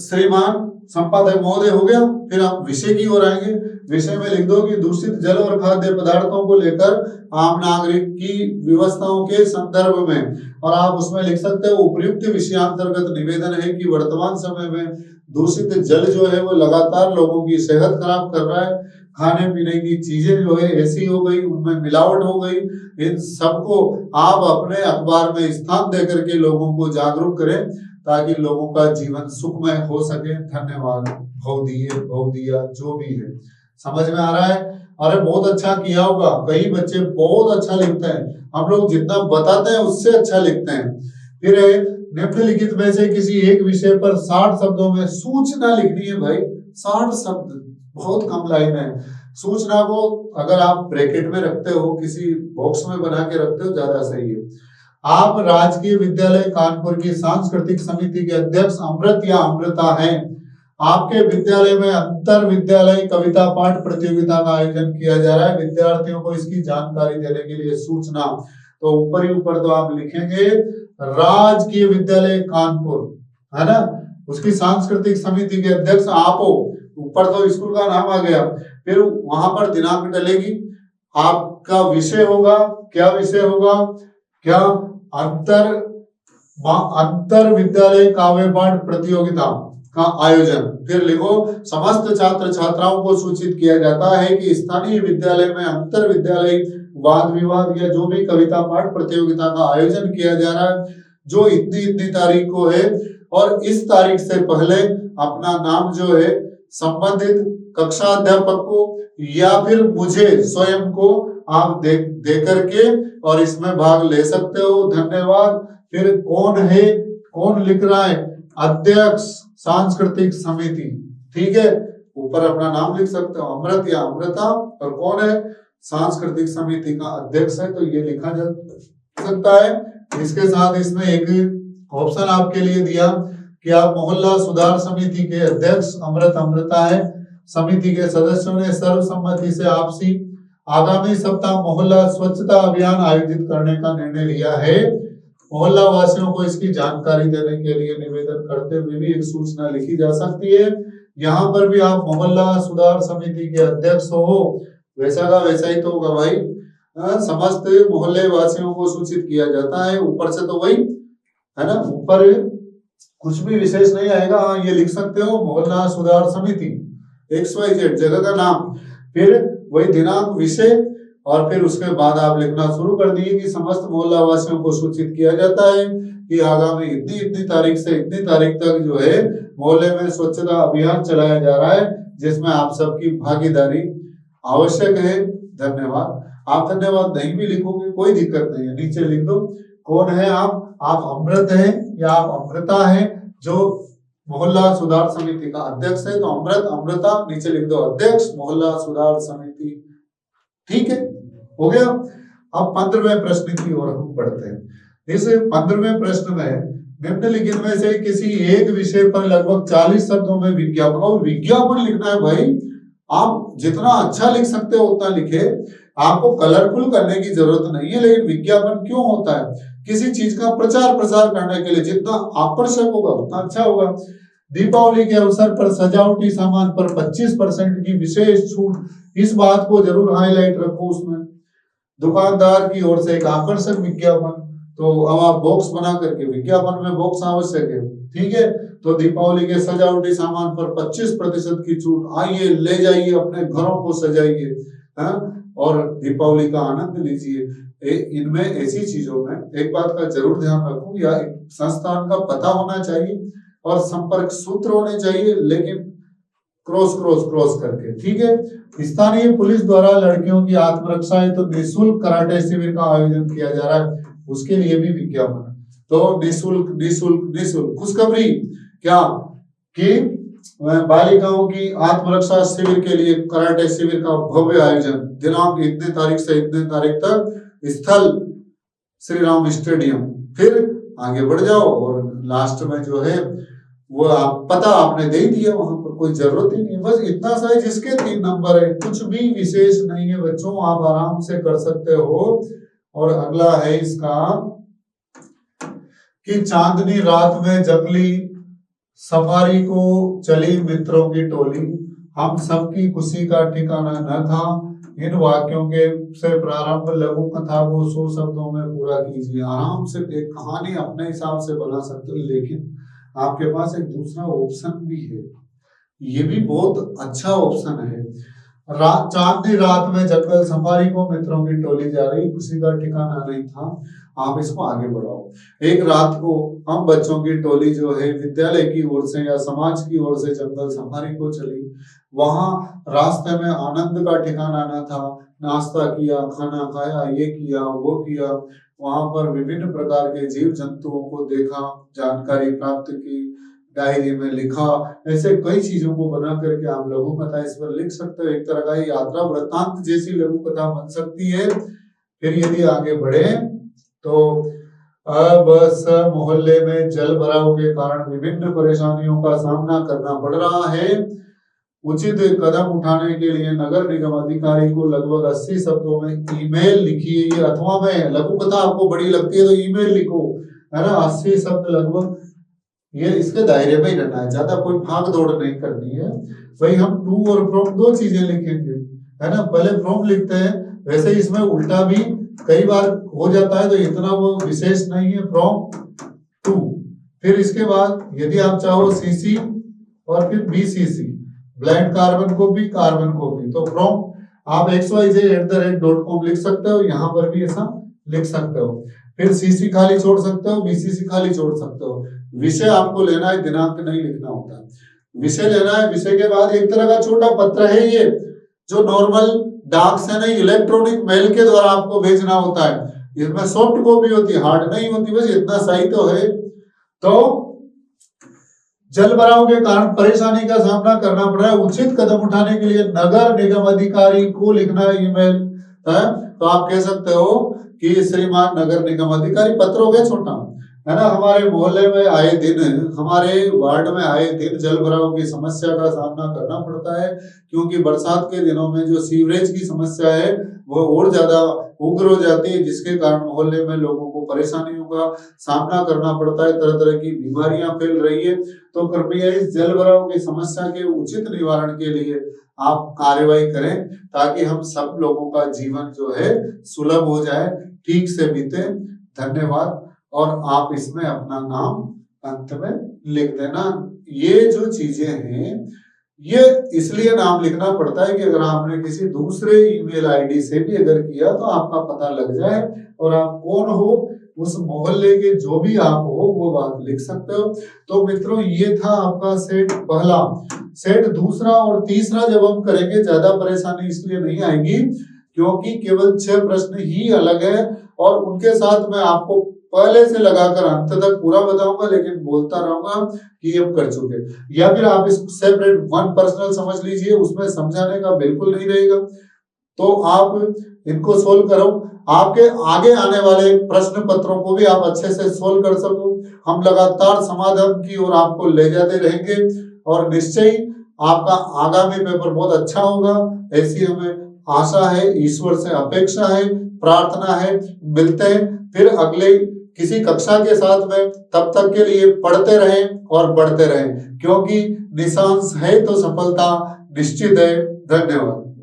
श्रीमान संपादक महोदय हो गया। फिर आप विषय की ओर आएंगे। विषय में लिख दो कि दूषित जल और खाद्य पदार्थों को लेकर आम नागरिक की व्यवस्थाओं के संदर्भ में, और आप उसमें लिख सकते हो उपयुक्त विषयांतर्गत निवेदन है कि वर्तमान समय में दूषित जल जो है वो लगातार लोगों की सेहत खराब कर रहा है। खाने पीने की चीजें जो है ऐसी हो गई, उनमें मिलावट हो गई। इन सबको आप अपने अखबार में स्थान दे करके लोगों को जागरूक करें ताकि लोगों का जीवन सुखमय हो सके। धन्यवाद। भव दिया जो भी है, समझ में आ रहा है? अरे बहुत अच्छा किया होगा, कई बच्चे बहुत अच्छा लिखते हैं, हम लोग जितना बताते हैं उससे अच्छा लिखते हैं। फिर निम्नलिखित में से किसी एक विषय पर 60 शब्दों में सूचना लिखनी है। भाई 60 शब्द बहुत कम लाइन है। सूचना को अगर आप ब्रैकेट में रखते हो, किसी बॉक्स में बना के रखते हो, ज्यादा सही है। आप राजकीय विद्यालय कानपुर की सांस्कृतिक समिति के अध्यक्ष अमृत या अमृता हैं। आपके विद्यालय में अंतर विद्यालय कविता पाठ प्रतियोगिता का आयोजन किया जा रहा है। विद्यार्थियों को इसकी जानकारी देने के लिए सूचना, तो ऊपर ही ऊपर तो आप लिखेंगे राजकीय विद्यालय कानपुर, है ना, उसकी सांस्कृतिक समिति के अध्यक्ष आप हो। ऊपर तो स्कूल का नाम आ गया, फिर वहां पर दिनांक डलेगी। आपका विषय होगा, क्या विषय होगा? क्या? अंतर विद्यालय काव्य पाठ प्रतियोगिता का आयोजन। फिर लिखो समस्त छात्र छात्राओं को सूचित किया जाता है कि स्थानीय विद्यालय में अंतर विद्यालय वाद विवाद या जो भी कविता पाठ प्रतियोगिता का आयोजन किया जा रहा है, जो इतनी इतनी तारीख को है, और इस तारीख से पहले अपना नाम जो है संबंधित कक्षा अध्यापक को या फिर मुझे स्वयं को आप दे करके और इसमें भाग ले सकते हो। धन्यवाद। फिर कौन है, कौन लिख रहा है? अध्यक्ष सांस्कृतिक समिति, ठीक है, ऊपर अपना नाम लिख सकते हो, अमृत या अमृता, और कौन है? सांस्कृतिक समिति का अध्यक्ष है, तो ये लिखा जा सकता है। इसके साथ इसमें एक ऑप्शन आपके लिए दिया कि आप मोहल्ला सुधार समिति के अध्यक्ष अमृत अमृता है। समिति के सदस्यों ने सर्वसम्मति से आपसी आगामी सप्ताह मोहल्ला स्वच्छता अभियान आयोजित करने का निर्णय लिया है। मोहल्ला वासियों को इसकी जानकारी देने के लिए निवेदन करते हुए भी एक सूचना लिखी जा सकती है। यहाँ पर भी आप मोहल्ला सुधार समिति के अध्यक्ष हो, वैसा का वैसा ही तो होगा भाई। समस्त मोहल्ले वासियों को सूचित किया जाता है। ऊपर से तो वही है ना, ऊपर कुछ भी विशेष नहीं आएगा। ये लिख सकते हो मोहल्ला सुधार समिति XYZ, जगह का नाम, फिर वही दिनांक, विषय, और फिर उसके बाद आप लिखना शुरू कर दिए कि समस्त मोहल्ला वासियों को सूचित किया जाता है कि आगामी इतनी इतनी तारीख से इतनी तारीख तक जो है मोहल्ले में स्वच्छता अभियान चलाया जा रहा है, जिसमें आप सबकी भागीदारी आवश्यक है। धन्यवाद। आप धन्यवाद नहीं भी लिखोगे कोई दिक्कत नहीं है, नीचे लिख दो कौन है आप अमृत हैं या आप अमृता हैं जो मोहल्ला सुधार समिति का अध्यक्ष है। तो अमृत अमृता नीचे लिख दो, अध्यक्ष मोहल्ला सुधार समिति। ठीक है, हो गया। अब 15वें प्रश्न की ओर हम बढ़ते हैं। इस 15वें प्रश्न में निम्नलिखित में से किसी एक विषय पर लगभग 40 शब्दों में विज्ञापन, और विज्ञापन लिखना है भाई। आप जितना अच्छा लिख सकते हो उतना लिखे। आपको कलरफुल करने की जरूरत नहीं है, लेकिन विज्ञापन क्यों होता है? किसी चीज का प्रचार प्रसार करने के लिए। जितना आकर्षक होगा उतना अच्छा होगा। दीपावली के अवसर पर सजावटी सामान पर 25% की विशेष छूट, इस बात को जरूर हाईलाइट रखो उसमें। दुकानदार की ओर से एक आकर्षक विज्ञापन, तो अब आप बॉक्स बना करके, विज्ञापन में बॉक्स आवश्यक है, ठीक है। तो दीपावली के सजावटी सामान पर 25% की छूट, आइए ले जाइए, अपने घरों को सजाइए, और दीपावली का आनंद लीजिए। इनमें ऐसी चीजों में एक बात का जरूर ध्यान रखो, या एक संस्थान का पता होना चाहिए और संपर्क सूत्र होने चाहिए, लेकिन क्रॉस करके, ठीक है। स्थानीय पुलिस द्वारा लड़कियों की आत्मरक्षा हेतु तो निःशुल्क कराटे शिविर का आयोजन किया जा रहा है, उसके लिए भी विज्ञापन। तो निःशुल्क खुशखबरी क्या कि बालिकाओं की आत्मरक्षा शिविर के लिए कराटे शिविर का भव्य आयोजन, दिनांक इतने तारीख से इतने तारीख तक, स्थल श्री राम स्टेडियम। फिर आगे बढ़ जाओ और लास्ट में जो है वो आप पता आपने दे दिया, वहां पर कोई जरूरत ही नहीं, बस इतना सा है। जिसके 3 नंबर है, कुछ भी विशेष नहीं है बच्चों, आप आराम से कर सकते हो। और अगला है इसका कि चांदनी रात में जंगली सफारी को चली मित्रों की टोली, हम सबकी खुशी का ठिकाना न था। इन वाक्यों के से प्रारंभ लघु कथा को 100 शब्दों में पूरा कीजिए। आराम से एक कहानी अपने हिसाब से बना सकते हो, लेकिन आपके पास एक दूसरा ऑप्शन भी है, ये भी बहुत अच्छा ऑप्शन है। चांदनी रात में जंगल सफारी को मित्रों की टोली जा रही, खुशी का ठिकाना नहीं था। आप इसको आगे बढ़ाओ। एक रात को हम बच्चों की टोली जो है विद्यालय की ओर से या समाज की ओर से जंगल सफारी को चली। वहां रास्ते में आनंद का ठिकाना न था, नाश्ता किया, खाना खाया, ये किया वो किया, वहां पर विभिन्न प्रकार के जीव जंतुओं को देखा, जानकारी प्राप्त की, डायरी में लिखा। ऐसे कई चीजों को बना करके आप लघु कथा इस पर लिख सकते हो। एक तरह का यात्रा वृत्तांत जैसी लघु कथा बन सकती है। फिर यदि आगे बढ़े तो अब मोहल्ले में जल भराव के कारण विभिन्न परेशानियों का सामना करना पड़ रहा है। उचित कदम उठाने के लिए नगर निगम अधिकारी को लगभग 80 शब्दों में ईमेल लिखिए। ये अथवा में लघु कथा आपको बड़ी लगती है तो ईमेल लिखो, है ना। 80 शब्द लगभग, ये इसके दायरे में ही रहना है, ज्यादा कोई भाग दौड़ नहीं करनी है। भाई हम टू और फ्रॉम 2 चीजें लिखेंगे, है ना। पहले फ्रॉम लिखते हैं, वैसे इसमें उल्टा भी कई बार हो जाता है, तो इतना वो विशेष नहीं है। फ्रॉम टू, फिर इसके बाद यदि आप चाहो सीसी और फिर बीसीसी, ब्लाइंड कार्बन कॉपी, तो फ्रॉम आप xyz@.com लिख सकते हो, यहाँ पर भी ऐसा लिख सकते हो। फिर सीसी खाली छोड़ सकते हो, बीसीसी खाली छोड़ सकते हो। विषय आपको लेना है, दिनांक नहीं लिखना होता। विषय लेना है, विषय के बाद एक तरह का छोटा पत्र है ये, जो नॉर्मल डाक से नहीं, इलेक्ट्रॉनिक मेल के द्वारा आपको भेजना होता है। इसमें सॉफ्ट कॉपी होती है, हार्ड नहीं होती, बस इतना सही तो है। तो जल भराव के कारण परेशानी का सामना करना पड़ रहा है, उचित कदम उठाने के लिए नगर निगम अधिकारी को लिखना ईमेल है। तो आप कह सकते हो कि श्रीमान नगर निगम अधिकारी, पत्र हो गया छोटा, है ना। हमारे मोहल्ले में आए दिन, हमारे वार्ड में आए दिन जल भराव की समस्या का सामना करना पड़ता है, क्योंकि बरसात के दिनों में जो सीवरेज की समस्या है वो और ज्यादा उग्र हो जाती है, जिसके कारण मोहल्ले में लोगों को परेशानियों का सामना करना पड़ता है, तरह तरह की बीमारियां फैल रही है। तो कृपया इस जल भराव की समस्या के उचित निवारण के लिए आप कार्यवाही करें, ताकि हम सब लोगों का जीवन जो है सुलभ हो जाए, ठीक से बीते। धन्यवाद। और आप इसमें अपना नाम अंत में लिख देना। ये जो चीजें हैं, ये इसलिए नाम लिखना पड़ता है कि अगर आपने किसी दूसरे ईमेल आईडी से भी अगर किया तो आपका पता लग जाए, और आप कौन हो, उस मोहल्ले के जो भी आप हो वो बात लिख सकते हो। तो मित्रों, ये था आपका सेट पहला। सेट दूसरा और तीसरा जब हम करेंगे, ज्यादा परेशानी इसलिए नहीं आएगी क्योंकि केवल 6 प्रश्न ही अलग है, और उनके साथ मैं आपको पहले से लगाकर अंत तक पूरा बताऊंगा, लेकिन बोलता रहूंगा कि अब कर चुके। या फिर आप इस सेपरेट 1 पर्सनल समझ लीजिए, उसमें समझाने का बिल्कुल नहीं रहेगा। तो आप इनको सोल्व करो, आपके आगे आने वाले प्रश्न पत्रों को भी आप अच्छे से सोल्व कर सको। हम लगातार समाधान की ओर आपको ले जाते रहेंगे, और निश्चय आपका आगामी पेपर बहुत अच्छा होगा, ऐसी हमें आशा है, ईश्वर से अपेक्षा है, प्रार्थना है। मिलते हैं फिर अगले किसी कक्षा के साथ में। तब तक के लिए पढ़ते रहें और बढ़ते रहें, क्योंकि निशांश है तो सफलता निश्चित है। धन्यवाद।